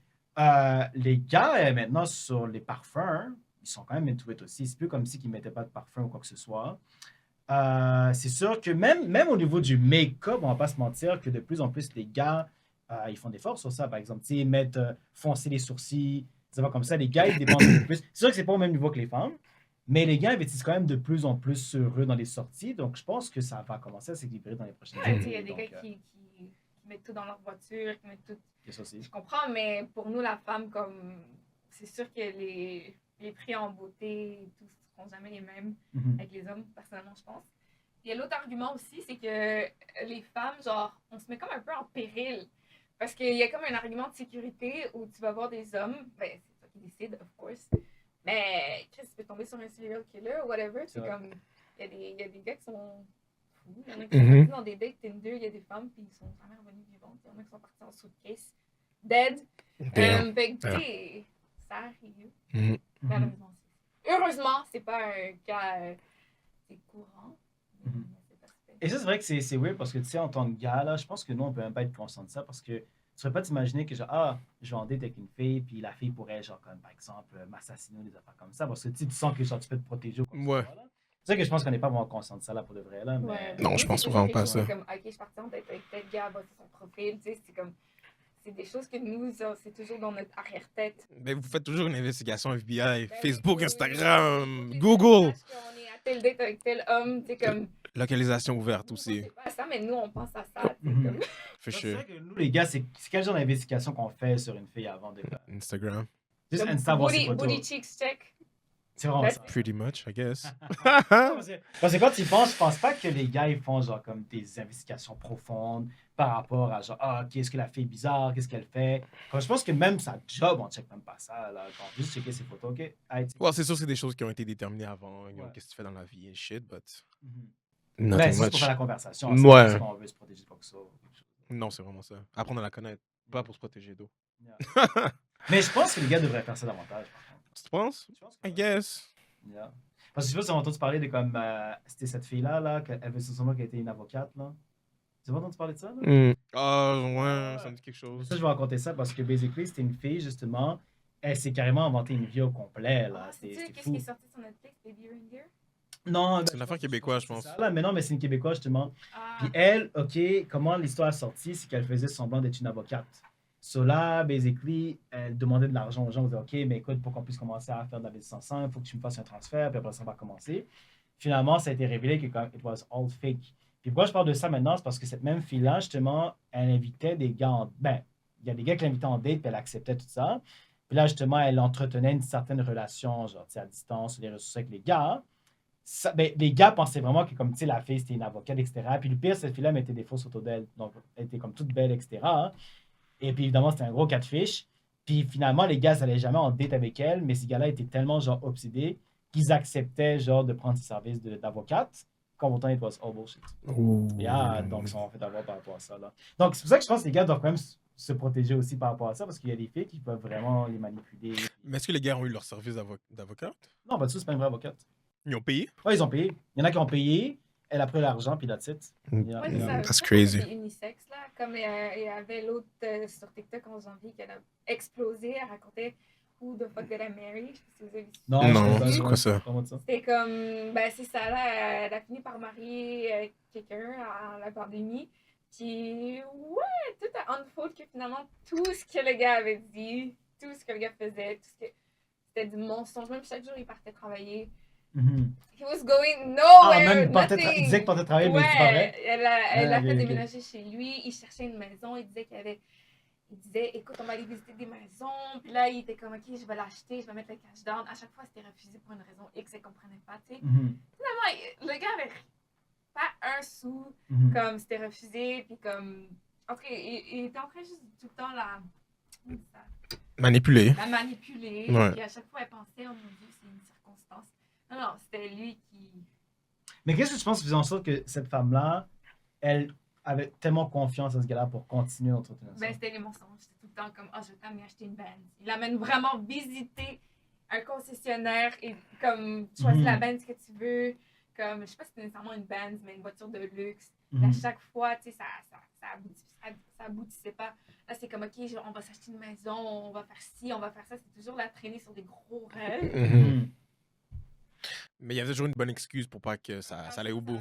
Les gars, maintenant, sur les parfums, ils sont quand même into it aussi. C'est plus comme si ils ne mettaient pas de parfum ou quoi que ce soit. C'est sûr que même au niveau du make-up, on va pas se mentir que de plus en plus, les gars, ils font des efforts sur ça. Par exemple, ils mettent foncer les sourcils, ça va comme ça. Les gars, ils dépensent beaucoup plus. C'est sûr que c'est pas au même niveau que les femmes. Mais les gars investissent quand même de plus en plus sur eux dans les sorties. Donc, je pense que ça va commencer à s'équilibrer dans les prochaines années. Il y a des gars qui mettent tout dans leur voiture, qui mettent tout. Ça aussi. Je comprends, mais pour nous, la femme, comme c'est sûr que les prix en beauté et tout ne seront jamais les mêmes avec les hommes, personnellement, je pense. Il y a l'autre argument aussi, c'est que les femmes, genre, on se met comme un peu en péril. Parce qu'il y a comme un argument de sécurité où tu vas voir des hommes, ben, c'est toi qui décides, of course. Mais Chris, tu peux tomber sur un serial killer ou whatever. C'est comme. Il y a des gars qui sont fous. Il y en a qui sont partis dans des dates Tinder. Il y a des femmes qui sont jamais revenues vivantes. Il y en a qui sont partis en suitcase. Dead. Fait que, ça arrive. Malheureusement. Heureusement, c'est pas un cas courant. Et ça, c'est vrai que c'est weird parce que, tu sais, en tant que gars, là, je pense que nous, on peut même pas être conscient de ça parce que tu ne pourrais pas t'imaginer que, genre, je vais en date avec une fille, puis la fille pourrait, genre, comme, par exemple, m'assassiner ou des affaires comme ça, parce que tu sens que, genre, tu peux te protéger ou quoi que ce soit, là. C'est vrai que je pense qu'on n'est pas vraiment conscient de ça, là, pour de vrai, là, mais... Non, je pense vraiment pas ça. C'est comme, OK, je suis partie en date avec tel gars, c'est son profil, tu sais, c'est comme... C'est des choses que nous, c'est toujours dans notre arrière-tête. Mais vous faites toujours une investigation FBI, Facebook, Instagram, Google. On est à tel date avec tel homme, tu sais, comme... Localisation ouverte aussi. C'est pas ça, mais nous, on pense à ça. Comme... C'est vrai que nous, les gars, c'est quel genre d'investigation qu'on fait sur une fille avant de... Instagram. Juste Insta, voir ses photos. Booty cheeks check. C'est vraiment ça. Pretty much, I guess. Parce que quand tu y penses, je pense pas que les gars, ils font genre comme des investigations profondes par rapport à genre, qu'est-ce que la fille est bizarre, qu'est-ce qu'elle fait. Quand je pense que même sa job, on check même pas ça, là. Quand juste checker ses photos, OK? Ouais, c'est sûr que c'est des choses qui ont été déterminées avant. Qu'est-ce que tu fais dans la vie et shit, but... Ben, c'est pour faire la conversation. Ouais. On veut se protéger de quoi que ce soit. Non, c'est vraiment ça. Apprendre à la connaître, pas pour se protéger d'eau. Yeah. Mais je pense que les gars devraient faire ça davantage, par contre. Tu penses? I guess. Yeah. Parce que je sais pas si on a entendu parler de comme... c'était cette fille-là, là, qu'elle veut sûrement qu'elle était une avocate, là. Tu as pas entendu parler de ça, là? Ouais, ça me dit quelque chose. Ça, je vais raconter ça parce que, basically, c'était une fille, justement, elle s'est carrément inventé une vie au complet, là. Tu sais, qu'est-ce qui est sorti sur Netflix, Baby Reindeer? Non, c'est une affaire québécoise, je pense. Là, mais non, mais c'est une québécoise, justement. Puis elle, OK, comment l'histoire est sortie, c'est qu'elle faisait semblant d'être une avocate. So là, basically, elle demandait de l'argent aux gens. Elle disait, OK, mais écoute, pour qu'on puisse commencer à faire de l'investissement ensemble, il faut que tu me fasses un transfert, puis après ça, on va commencer. Finalement, ça a été révélé que it was all fake. Puis pourquoi je parle de ça maintenant, c'est parce que cette même fille-là, justement, elle invitait des gars en... Ben, il y a des gars qui l'invitaient en date, puis elle acceptait tout ça. Puis là, justement, elle entretenait une certaine relation, genre, tu sais, à distance, sur les réseaux sociaux avec les gars. Ça, ben, les gars pensaient vraiment que, comme, tu sais, la fille, c'était une avocate, etc. Puis le pire, cette fille-là mettait des fausses photos d'elle. Donc, elle était comme toute belle, etc. Et puis évidemment, c'était un gros catfish. Puis finalement, les gars n'allaient jamais en date avec elle, mais ces gars-là étaient tellement genre obsédés qu'ils acceptaient genre de prendre ses services d'avocate. Quand pourtant, it was all bullshit. Donc ils sont fait avoir par rapport à ça. Là. Donc c'est pour ça que je pense que les gars doivent quand même se protéger aussi par rapport à ça, parce qu'il y a des filles qui peuvent vraiment les manipuler. Mais est-ce que les gars ont eu leur service d'avocat? Non, pas du tout, c'est pas une vraie avocate. Ils ont payé? Ouais, ils ont payé. Il y en a qui ont payé, elle a pris l'argent, puis that's it. Ouais, c'est ça. That's crazy. C'est unisexe, là. Comme il y avait l'autre sur TikTok en janvier qui a explosé. Elle racontait Who the fuck did I marry? Je sais pas si vous avez vu ça. Non, c'est quoi ça? C'était comme, ben c'est ça, là. Elle a fini par marier quelqu'un à la pandémie. Puis, ouais, tout a unfold que finalement, tout ce que le gars avait dit, tout ce que le gars faisait, tout ce que. C'était du mensonge. Même chaque jour, il partait travailler. He was going nowhere. Il disait qu'il partait travailler, mais c'est pas vrai. Elle a fait déménager chez lui. Il cherchait une maison. Il disait, écoute, on va aller visiter des maisons. Puis là, il était comme, OK, je vais l'acheter, je vais mettre le cash down. À chaque fois, c'était refusé pour une raison X, elle ne comprenait pas, tu sais. Finalement, le gars avait pas un sou, comme c'était refusé. Puis comme, en tout cas, il était en train juste tout le temps la manipuler. La manipuler. Ouais. Puis à chaque fois, elle pensait, oh mon Dieu, c'est une circonstance. Non, c'était lui qui. Mais qu'est-ce que tu penses faisait en sorte que cette femme-là, elle avait tellement confiance en ce gars-là pour continuer d'entretenir ça? Ben, c'était les mensonges. C'était tout le temps comme, je vais t'amener acheter une Benz. Il l'amène vraiment visiter un concessionnaire et comme, choisis la Benz que tu veux. Comme, je sais pas si c'était nécessairement une Benz, mais une voiture de luxe. À chaque fois, tu sais, ça aboutissait pas. Là, c'est comme, OK, on va s'acheter une maison, on va faire ci, on va faire ça. C'est toujours la traîner sur des gros rêves. Mais il y avait toujours une bonne excuse pour pas que ça aille au bout.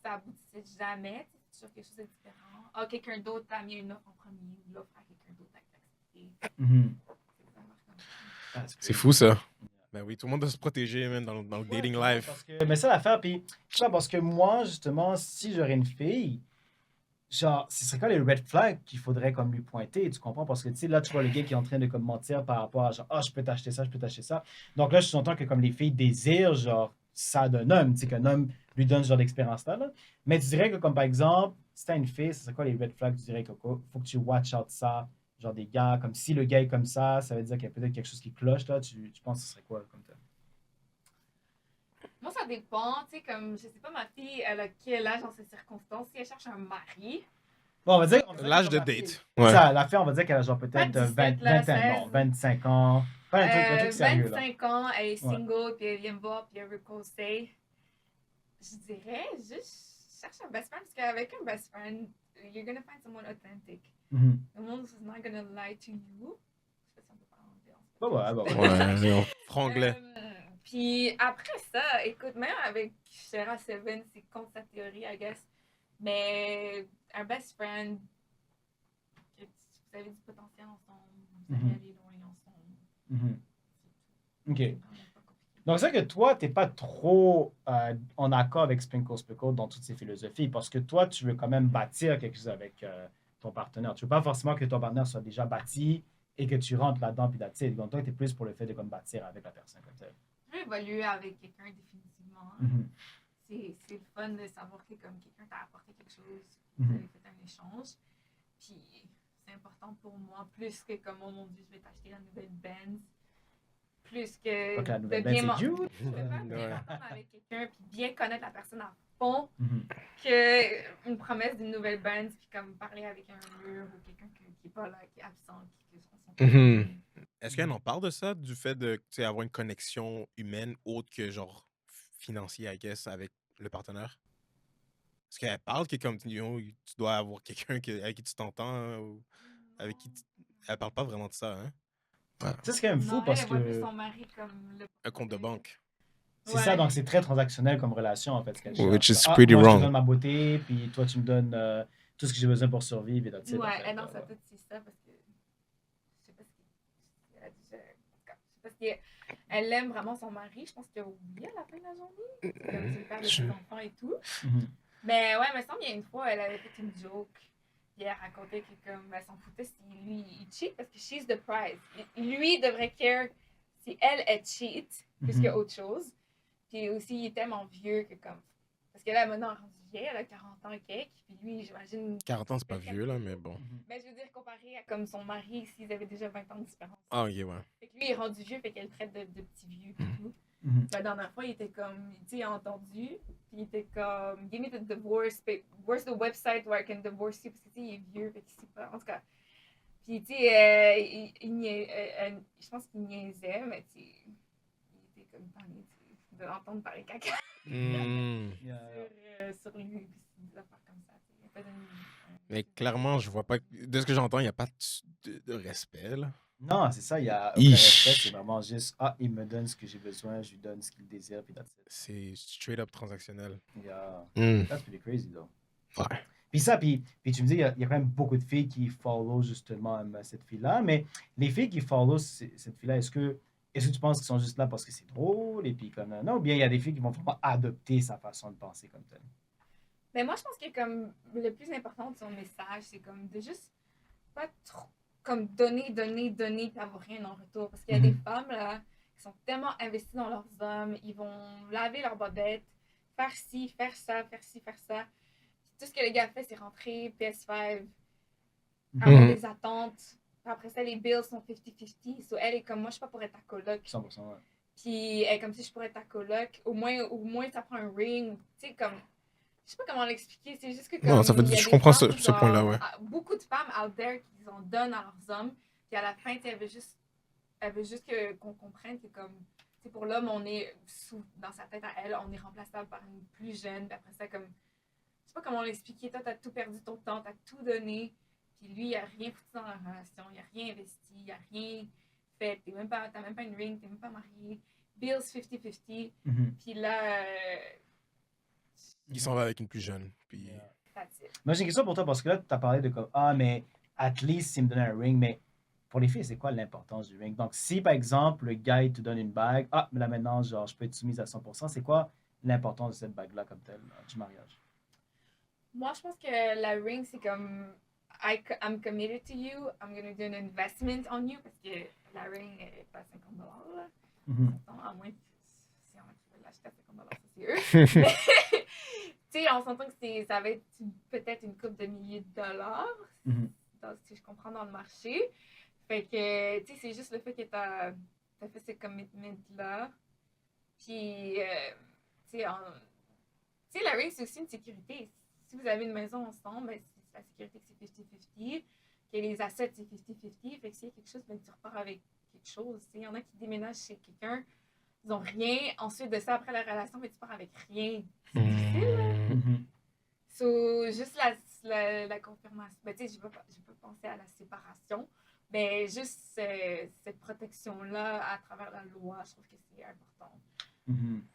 Ça aboutissait jamais. C'est toujours quelque chose de différent. Quelqu'un d'autre a mis une offre en premier ou l'offre à quelqu'un d'autre a accepté. C'est fou, ça. Ben oui, tout le monde doit se protéger, même, dans le dating life. Mais ça, l'affaire, puis, parce que moi, justement, si j'aurais une fille, genre, ce serait quoi les red flags qu'il faudrait comme lui pointer, tu comprends? Parce que, tu sais, là, tu vois le gars qui est en train de comme mentir par rapport à genre, je peux t'acheter ça, je peux t'acheter ça. Donc là, je suis que comme les filles désirent, genre, ça d'un homme, tu sais, qu'un homme lui donne ce genre d'expérience-là. Là. Mais tu dirais que, comme par exemple, si t'as une fille, ce serait quoi les red flags? Tu dirais que faut que tu watch out ça, genre des gars, comme si le gars est comme ça veut dire qu'il y a peut-être quelque chose qui cloche, là. Tu penses que ce serait quoi, comme ça? Moi, ça dépend, tu sais, comme, je sais pas, ma fille, elle a quel âge dans ces circonstances? Si elle cherche un mari. Bon, on va dire l'âge de date. Ouais. Ça, la fille, on va dire qu'elle a genre peut-être 25 ans. Pas un truc sérieux, 25 ans, elle est single, puis elle vient me voir, puis elle veut causer. Je dirais, juste cherche un best friend, parce qu'avec un best friend, you're gonna find someone authentic. The one who's not gonna lie to you. Je sais pas si on peut parler en Ouais, franglais. Puis après ça, écoute, même avec Shera Seven, c'est contre sa théorie, I guess. Mais un best friend, que vous avez du potentiel ensemble, vous allez aller loin ensemble. OK. Donc, c'est vrai que toi, tu n'es pas trop en accord avec Sprinkle Spickle dans toutes ces philosophies, parce que toi, tu veux quand même bâtir quelque chose avec ton partenaire. Tu ne veux pas forcément que ton partenaire soit déjà bâti et que tu rentres là-dedans, puis that's it. Donc, toi, tu es plus pour le fait de comme bâtir avec la personne comme telle. Je veux évoluer avec quelqu'un définitivement. C'est le fun de savoir que comme quelqu'un t'a apporté quelque chose, vous avez fait un échange. Puis c'est important pour moi, plus que comme, oh mon Dieu, je vais t'acheter la nouvelle Benz. Plus que de bien m'entendre avec quelqu'un, puis bien connaître la personne à fond, qu'une promesse d'une nouvelle Benz, puis comme parler avec un mur ou quelqu'un qui n'est pas là, qui est absent, Est-ce qu'elle en parle de ça, du fait de avoir une connexion humaine autre que genre financier, I guess, avec le partenaire? Est-ce qu'elle parle que comme tu dois avoir quelqu'un avec qui tu t'entends ou avec qui elle parle pas vraiment de ça, hein? Ouais. Ça, c'est quand même fou parce que. Son mari comme un compte de banque. C'est ça, donc c'est très transactionnel comme relation en fait. Which is pretty wrong. Moi, je te donne ma beauté, puis toi, tu me donnes tout ce que j'ai besoin pour survivre. Et that's it, ouais, non, ça tout, c'est ça parce que. Je sais pas ce qu'elle a dit. Je sais pas si elle aime vraiment son mari. Je pense qu'il a oublié à la fin de la journée. Comme c'est le père de ses enfants et tout. Mais ouais, il me semble qu'il y a une fois, elle avait fait une joke. Puis elle racontait que comme elle s'en foutait si lui il cheat parce que she's the prize. Lui devrait care si elle cheat plus qu'autre chose. Puis aussi il est tellement vieux que comme parce que là maintenant elle est rendue vieille, elle a 40 ans et quelques. Puis lui j'imagine 40 ans c'est pas vieux là mais bon. Mais je veux dire comparé comparé à comme son mari s'ils avaient déjà 20 ans de différence. Ah, ok, ouais. Fait que lui, il est rendu vieux, fait qu'elle le traite de petit vieux et tout. La dernière fois, il était comme, tu sais, il a entendu, puis il était comme, give me the divorce, where's the website where I can divorce you, parce que tu sais, il est vieux, fait qu'il sait pas, en tout cas. Puis, tu sais, je pense qu'il niaisait, mais tu sais, il était comme tanné, tu sais, de l'entendre parler caca sur lui, puis des affaires comme ça, tu sais. Il a pas donné Mais clairement, je vois pas. De ce que j'entends, il n'y a pas de respect, là. Non, c'est ça, il n'y a aucun respect, c'est vraiment juste, il me donne ce que j'ai besoin, je lui donne ce qu'il désire, puis that's it. C'est straight up transactionnel. Yeah. That's pretty crazy, though. Ouais. Puis ça, puis tu me dis, il y a quand même beaucoup de filles qui follow justement cette fille-là, mais les filles qui follow cette fille-là, est-ce que tu penses qu'ils sont juste là parce que c'est drôle, et puis comme, non, ou bien il y a des filles qui vont vraiment adopter sa façon de penser comme telle? Mais moi, je pense que comme le plus important de son message, c'est comme de juste pas trop comme donner, puis avoir rien en retour. Parce qu'il y a des femmes là qui sont tellement investies dans leurs hommes, ils vont laver leurs bobettes, faire ci, faire ça, faire ci, faire ça. Puis tout ce que le gars fait, c'est rentrer PS5, avoir des attentes. Puis après ça, les bills sont 50-50. So elle est comme, moi, je suis pas pour être ta coloc. 100%, ouais. Puis elle est comme si je pourrais être ta coloc. Au moins, ça prend un ring. Tu sais, comme. Je sais pas comment l'expliquer, c'est juste que comme Non, ça fait, je comprends ce point-là, ouais. Beaucoup de femmes out there qui en donnent à leurs hommes, puis à la fin, elle veut juste qu'on comprenne que comme, pour l'homme, on est dans sa tête à elle, on est remplaçable par une plus jeune, puis après ça, comme, je sais pas comment l'expliquer, toi, t'as tout perdu ton temps, t'as tout donné, puis lui, il a rien foutu dans la relation, il a rien investi, il a rien fait, t'as même pas une ring, t'es même pas marié, bills 50-50, puis là... Il s'en va avec une plus jeune. Puis... Moi, j'ai une question pour toi parce que là, tu as parlé de comme, mais at least, il me donnait un ring, mais pour les filles, c'est quoi l'importance du ring? Donc, si par exemple, le gars, il te donne une bague, mais là maintenant, genre, je peux être soumise à 100%, c'est quoi l'importance de cette bague-là comme telle, du mariage? Moi, je pense que la ring, c'est comme, I'm committed to you, I'm going to do an investment on you, parce que la ring n'est pas 50 $. À moins si on veut l'acheter à 50 $, ça c'est eux. Tu sais, on s'entend que ça va être peut-être une coupe de milliers de dollars, si je comprends, dans le marché. Fait que, tu sais, c'est juste le fait que t'as fait ce commitment-là. Puis, tu sais, la ring, c'est aussi une sécurité. Si vous avez une maison ensemble, ben, c'est la sécurité que c'est 50-50, que les assets, c'est 50-50. Fait que s'il y a quelque chose, ben, tu repars avec quelque chose. Il y en a qui déménagent chez quelqu'un, ils n'ont rien. Ensuite de ça, après la relation, mais tu pars avec rien. C'est difficile, là. So, juste la confirmation. Ben, tu sais, je peux penser à la séparation. Mais juste cette protection-là à travers la loi, je trouve que c'est important.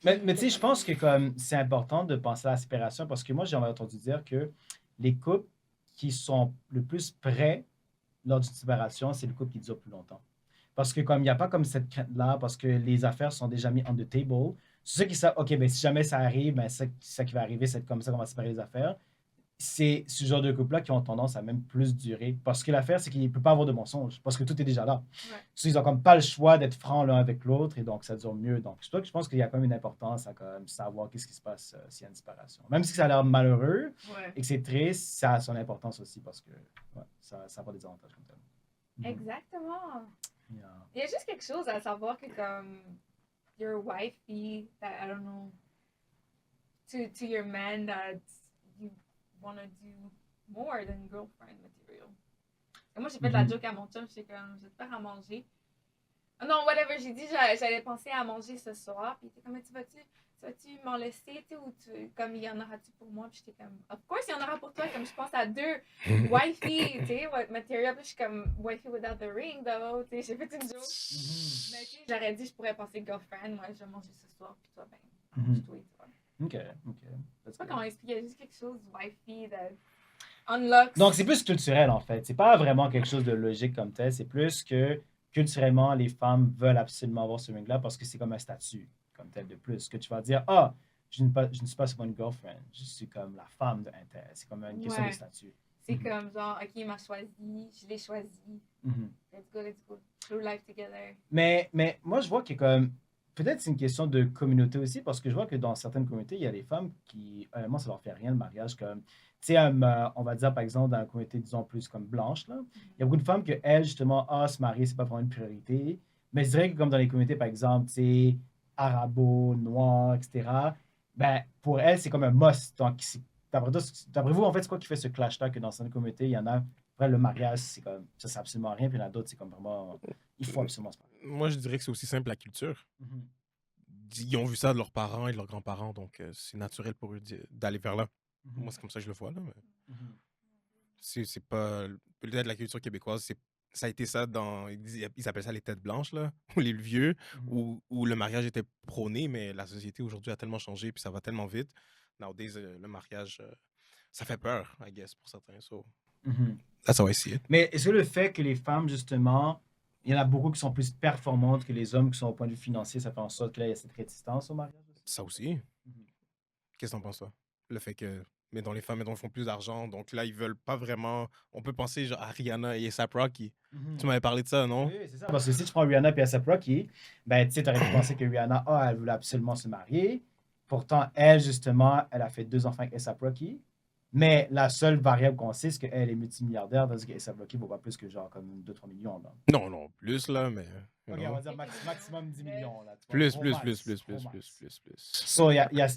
Mais tu sais, je pense que comme c'est important de penser à la séparation parce que moi, j'ai entendu dire que les couples qui sont le plus près lors d'une séparation, c'est le couple qui dure plus longtemps. Parce que comme il n'y a pas comme cette crainte-là, parce que les affaires sont déjà mises on the table, c'est ceux qui savent, OK, ben si jamais ça arrive, ben c'est ça qui va arriver, c'est comme ça qu'on va séparer les affaires. C'est ce genre de couple-là qui ont tendance à même plus durer. Parce que l'affaire, c'est qu'il ne peut pas avoir de mensonges, parce que tout est déjà là. Ouais. Ils n'ont comme pas le choix d'être francs l'un avec l'autre, et donc ça dure mieux. Donc, je pense qu'il y a quand même une importance à quand même savoir qu'est-ce qui se passe s'il y a une séparation. Même si ça a l'air malheureux et que c'est triste, ça a son importance aussi, parce que ça a des avantages comme ça. Exactement. Yeah. Il y a juste quelque chose à savoir que comme your wifey, that I don't know, to your man that you want to do more than girlfriend material. Et moi, j'ai fait de la joke à mon chum, j'étais comme, je vais te faire à manger. Oh non, whatever, j'ai dit, j'allais penser à manger ce soir, puis il était comme, tu vas-tu m'en laisser, tu sais, ou comme, il y en aura-tu pour moi, puis j'étais comme, of course, il y en aura pour toi, comme je pense à deux wifey, tu sais, material, puis je suis comme, wifey without the ring, though, tu sais, j'ai fait une joke. Mais tu sais, j'aurais dit, je pourrais penser girlfriend, moi, je vais manger ce soir, puis toi, ben, mange-toi, tu vois. OK. Je sais pas comment expliquer, il y a juste quelque chose, wifey, that unlocks. Donc, c'est plus culturel, en fait. C'est pas vraiment quelque chose de logique comme tel. C'est plus que, culturellement, les femmes veulent absolument avoir ce ring-là parce que c'est comme un statut, comme tel de plus. Que tu vas dire, je ne suis pas seulement une girlfriend, je suis comme la femme de Inter. C'est comme une question de statut. C'est comme genre, OK, il m'a choisi, je l'ai choisi. Let's go, through life together. Mais moi, je vois que comme, peut-être c'est une question de communauté aussi, parce que je vois que dans certaines communautés, il y a des femmes qui, honnêtement, ça leur fait rien le mariage. Comme, tu sais, on va dire par exemple dans la communauté, disons plus comme blanche, là, il y a beaucoup de femmes que elles, justement, se marier, c'est pas vraiment une priorité. Mais je dirais que comme dans les communautés, par exemple, tu sais, arabo, noir, etc., ben, pour elles, c'est comme un must. Donc, d'après vous, en fait, c'est quoi qui fait ce clash-là que dans certaines communautés, il y en a, après, le mariage, c'est comme, ça, c'est absolument rien, puis il y en a d'autres, c'est comme vraiment, il faut absolument se marier. Moi, je dirais que c'est aussi simple la culture. Mhm. Ils ont vu ça de leurs parents et de leurs grands-parents, donc c'est naturel pour eux d'aller vers là. Mhm. Moi, c'est comme ça que je le vois, là. Mais Mhm. c'est pas. Peut-être la culture québécoise, ça a été ça dans. Ils appellent ça les têtes blanches, là, ou les vieux, Mhm. où le mariage était prôné, mais la société aujourd'hui a tellement changé, puis ça va tellement vite. Nowadays, le mariage, ça fait peur, I guess, pour certains. So, Mhm. that's how I see it. Mais est-ce que le fait que les femmes, justement, il y en a beaucoup qui sont plus performantes que les hommes qui sont au point de vue financier, ça fait en sorte que là, il y a cette résistance au mariage aussi? Ça aussi. Mhm. Qu'est-ce que t'en penses, toi? Le fait que, mais dans les femmes, elles font plus d'argent, donc là, ils veulent pas vraiment. On peut penser genre, à Rihanna et A$AP Rocky. Mhm. Tu m'avais parlé de ça, non? Oui, c'est ça. Parce que si tu prends Rihanna et A$AP Rocky, ben, tu sais, t'aurais pu penser que Rihanna, elle voulait absolument se marier. Pourtant, elle, justement, elle a fait 2 enfants avec A$AP Rocky. Mais la seule variable qu'on sait, c'est qu'elle est multimilliardaire, parce que A$AP Rocky ne vaut pas plus que genre comme 2-3 millions. Là. Non, non, plus là, mais. Ok, on va dire maximum 10 millions. Là, tu vois, Plus, gros plus, max, plus, plus, gros plus, max. plus. So,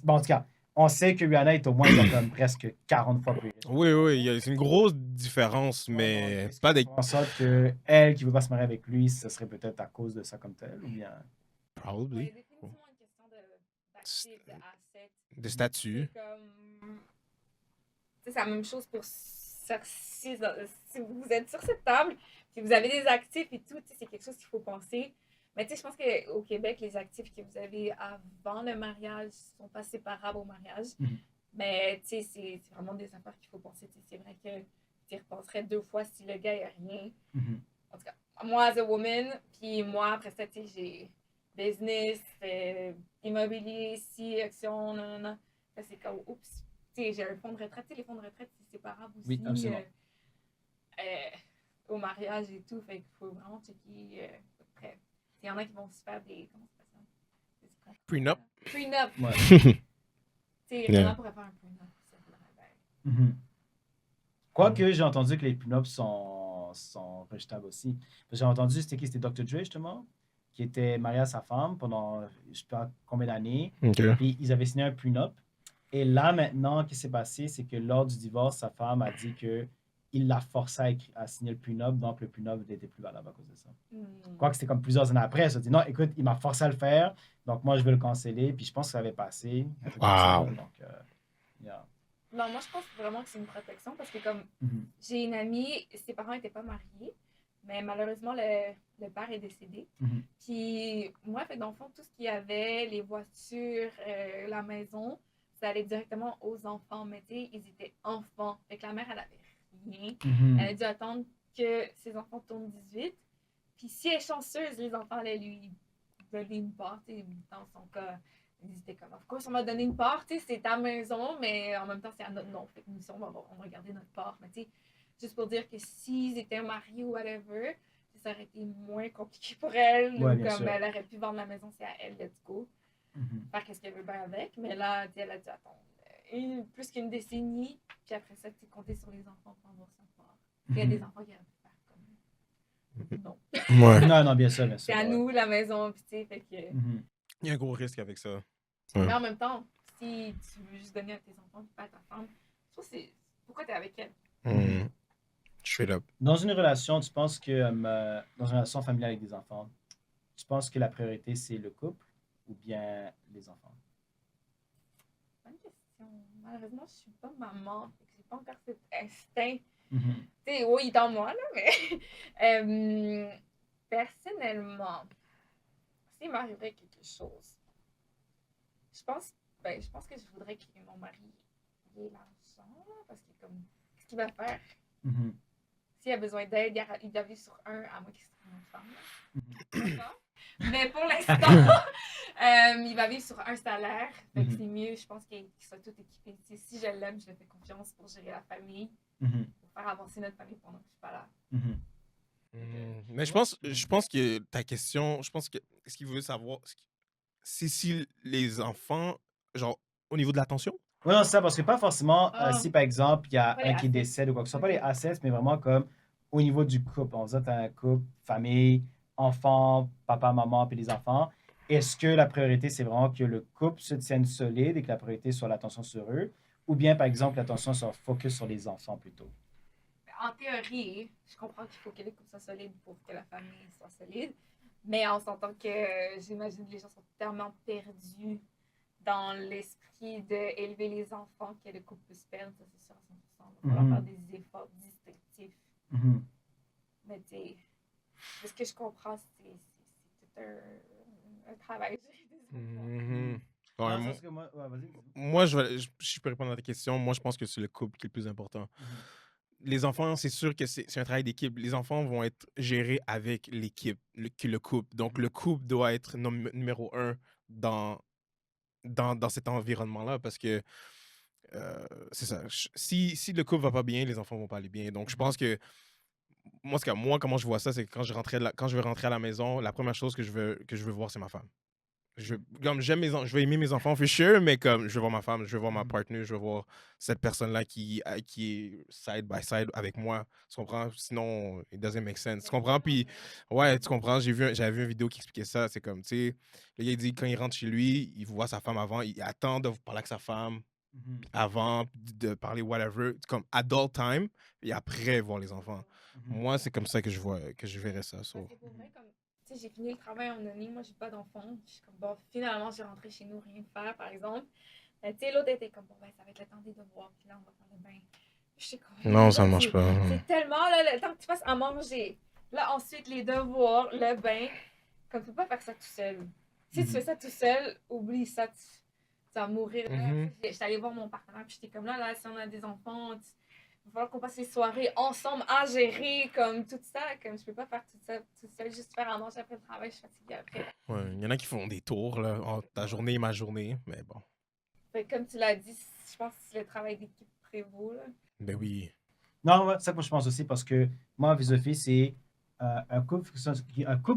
bon, en tout cas, on sait que Rihanna est au moins genre, comme presque 40 fois plus riche. Oui, oui, c'est une grosse différence, Ouais, donc, mais est-ce pas que tu des. penses en sorte que elle qui veut pas se marier avec lui, ce serait peut-être à cause de ça comme tel, ou bien... Oui, Probably. définitivement une question d'actifs, d'assets. De C'est statut. comme. C'est la même chose pour si vous êtes sur cette table, si vous avez des actifs et tout, c'est quelque chose qu'il faut penser. Mais je pense qu'au Québec, les actifs que vous avez avant le mariage ne sont pas séparables au mariage. Mhm. Mais c'est vraiment des affaires qu'il faut penser. C'est vrai que tu y repenserais 2 fois si le gars n'a rien. Mhm. En tout cas, moi, as a woman, puis moi, après ça, j'ai business, immobilier, ici, action, non, non, non. Ça, c'est comme, oups. J'ai un fonds de retraite. Les fonds de retraite, c'est séparable aussi. Oui, absolument. Au mariage et tout. Fait qu'il faut vraiment checker près. Il y en a qui vont se faire des. Comment ça s'appelle ça? Prenup. Prenup. Ouais. Rihanna pourrait faire un prenup. Ça faudrait bien. Mhm. Quoique, j'ai entendu que les pin-ups sont rejetables aussi. J'ai entendu, c'était qui? C'était Dr. Dre, justement, qui était marié à sa femme pendant je ne sais pas combien d'années. Ok. Puis ils avaient signé un prenup. Et là, maintenant, ce qui s'est passé, c'est que lors du divorce, sa femme a dit que il l'a forcé à signer le prenup, donc le prenup n'était plus valable à cause de ça. Quoique c'était comme plusieurs années après, elle s'est dit non, écoute, il m'a forcé à le faire, donc moi je vais le canceller. Puis je pense que ça avait passé. Un truc comme ça, Wow. donc, yeah. Non, moi, je pense vraiment que c'est une protection parce que, comme, Mhm. j'ai une amie, ses parents n'étaient pas mariés, mais malheureusement, le père est décédé. Mhm. Puis, moi, fait, dans le fond, tout ce qu'il y avait, les voitures, la maison, ça allait directement aux enfants. Mais, tu sais, ils étaient enfants. Fait que la mère, elle avait rien. Mhm. Elle a dû attendre que ses enfants tournent 18. Puis, si elle est chanceuse, les enfants allaient lui donner une part, tu sais, dans son cas. Ils étaient comme, of course, on m'a donné une part, tu sais, c'est ta maison, mais en même temps, c'est à notre nom. Fait que nous, on va garder notre part. Mais tu sais, juste pour dire que s'ils étaient mariés ou whatever, ça aurait été moins compliqué pour elle. Ouais, ou bien comme sûr. elle aurait pu vendre la maison, c'est à elle, let's go. Mhm. Faire qu'est-ce qu'elle veut bien avec. Mais là, elle a dû attendre plus qu'une décennie. Puis après ça, tu compter sur les enfants pour avoir sa part. Il y a des enfants qui auraient pu faire comme. Non. Ouais. Non, non, bien sûr, bien sûr. C'est à ouais. nous, la maison, puis tu sais, fait que. Mhm. Il y a un gros risque avec ça. Mais en même temps, si tu veux juste donner à tes enfants, pas à ta femme, je trouve que c'est. Pourquoi t'es avec elle? Mm. Straight up. Dans une relation, tu penses que, dans une relation familiale avec des enfants, tu penses que la priorité, c'est le couple ou bien les enfants? Bonne question. Malheureusement, je suis pas maman, fait que j'ai pas encore cet instinct. Mhm. Tu sais, oui, il est dans moi, là, mais. Personnellement, s'il m'arriverait quelque chose, je pense que je voudrais que mon mari ait l'argent, là, parce que, comme, qu'est-ce qu'il va faire? Mhm. S'il a besoin d'aide, il doit vivre sur un, à moins qu'il soit une femme. Mhm. D'accord? Mais pour l'instant, il va vivre sur un salaire. Fait que Mhm. c'est mieux, je pense, qu'il soit tout équipé. Tu sais, si je l'aime, je lui fais confiance pour gérer la famille, Mhm. pour faire avancer notre famille pendant que je suis pas là. Mhm. Mais je pense que ta question, je pense que ce qu'il veut savoir, c'est si les enfants, genre, au niveau de l'attention. Oui, non, c'est ça, parce que pas forcément, Ah. si par exemple, il y a Pas les un qui assets. décède ou quoi que ce soit, pas Ok. les assets, mais vraiment comme au niveau du couple. On dit, tu as un couple, famille, enfants, papa, maman, puis les enfants. Est-ce que la priorité, c'est vraiment que le couple se tienne solide et que la priorité soit l'attention sur eux? Ou bien, par exemple, l'attention soit focus sur les enfants plutôt? En théorie, je comprends qu'il faut que les couples soient solides pour que la famille soit solide. Mais on s'entend que j'imagine que les gens sont tellement perdus dans l'esprit d'élever les enfants que le couple peut se perdre, ça c'est sûr à 100%. Il va falloir faire des efforts distinctifs. Mais tu sais, de ce que je comprends, c'est tout un travail. Ouais, Ah, moi, parce que moi, ouais, vas-y. moi, je peux répondre à ta question. Moi, je pense que c'est le couple qui est le plus important. Les enfants, c'est sûr que c'est un travail d'équipe. Les enfants vont être gérés avec l'équipe, le couple. Donc, le couple doit être numéro un dans cet environnement-là parce que c'est ça. Si le couple va pas bien, les enfants vont pas aller bien. Donc, je pense que moi, comment je vois ça, c'est que quand je vais rentrer à la maison, la première chose que je veux voir, c'est ma femme. Comme je vais aimer mes enfants, for sure, mais comme je veux voir ma femme, je veux voir ma partenaire, je veux voir cette personne-là qui est side by side avec moi. Tu comprends? Sinon, it doesn't make sense. Tu comprends? Puis, ouais, tu comprends? J'avais vu une vidéo qui expliquait ça. C'est comme, tu sais, le gars, il dit quand il rentre chez lui, il voit sa femme avant, il attend de parler avec sa femme avant, de parler whatever, comme adult time, et après voir les enfants. Moi, c'est comme ça que je verrais ça. So. Parce que pour vrai, comme, tu sais, j'ai fini le travail en année, moi j'ai pas d'enfant. Je suis comme, bon, finalement, j'ai rentré chez nous, rien faire, par exemple. Tu sais, l'autre était comme, bon, ben, ça va être le temps des devoirs, puis là, on va faire le bain. Je sais comme, Non, ça ne marche pas. C'est tellement, là, le temps que tu passes à manger. Là, ensuite, les devoirs, le bain. Comme, tu peux pas faire ça tout seul. Si tu fais ça tout seul, oublie ça, tu vas mourir. J'étais allée voir mon partenaire, puis j'étais comme, là, si on a des enfants, il va falloir qu'on passe les soirées ensemble à gérer comme tout ça. Comme je peux pas faire tout ça tout seul, juste faire à manger après le travail, je suis fatiguée après. Ouais, il y en a qui font des tours là, entre ta journée et ma journée, mais bon. Fait que comme tu l'as dit, je pense que le travail d'équipe prévaut. Là. Ben oui. Non, ouais, c'est ça que moi je pense aussi parce que moi, ma philosophie, c'est un couple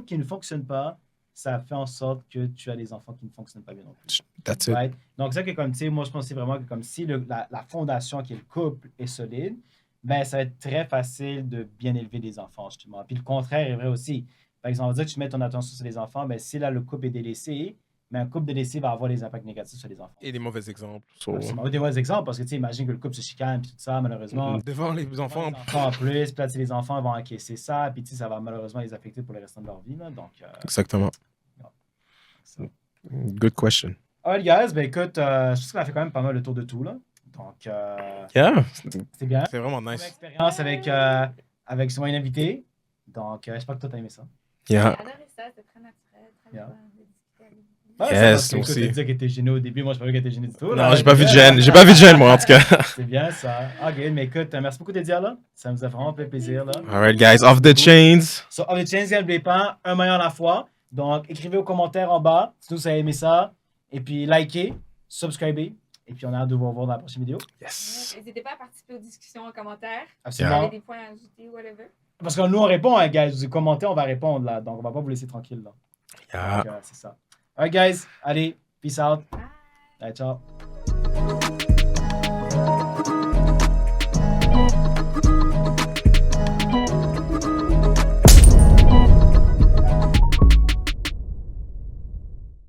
qui ne fonctionne pas, ça fait en sorte que tu as des enfants qui ne fonctionnent pas bien non plus. That's it. Right? Donc, ça que comme, tu sais, moi, je pense vraiment que comme si la fondation qui est le couple est solide, ben, ça va être très facile de bien élever des enfants, justement. Puis le contraire est vrai aussi. Par exemple, on va dire que tu mets ton attention sur les enfants, ben, si là, le couple est délaissé, mais un couple délaissé va avoir des impacts négatifs sur les enfants. Et des mauvais exemples. So. Absolument. Des mauvais exemples, parce que tu sais, imagine que le couple se chicane, puis tout ça, malheureusement. Devant les enfants. En plus, puis là, les enfants vont encaisser ça, puis ça va malheureusement les affecter pour le restant de leur vie. Là, donc, exactement. Ça. Good question. Alright, guys, ben écoute, je pense qu'on a fait quand même pas mal le tour de tout. Là. Donc, Yeah. c'est bien. C'est vraiment Une nice. expérience avec souvent une invitée. Donc, j'espère que toi, t'as aimé ça. J'ai Yeah. adoré ça, c'était très naturel, très Yeah. fun de discuter avec vous. Yes, ça, aussi. Tu disais qu'elle était gênée au début. Moi, je parlais qu'elle était gênée du tout. Non, là. j'ai pas vu de gêne. J'ai pas vu de gêne, moi, en tout cas. C'est bien ça. Ok, mais écoute, merci beaucoup de dire là. Ça nous a vraiment fait plaisir. Là. Alright, guys, off the chains. So, Off the Chains, n'oubliez pas, un maillot à la fois. Donc, écrivez aux commentaires en bas si vous avez aimé ça. Et puis, likez, subscribez. Et puis, on a hâte de vous revoir dans la prochaine vidéo. Yes. N'hésitez pas à participer aux discussions en commentaire. Si vous Absolument. avez des points à ajouter, whatever. Parce que nous, on répond, hein, guys. Vous commentez, on va répondre là. Donc, on va pas vous laisser tranquille là. Yeah. Donc, c'est ça. Alright, guys. Allez, peace out. Bye! Allez, ciao.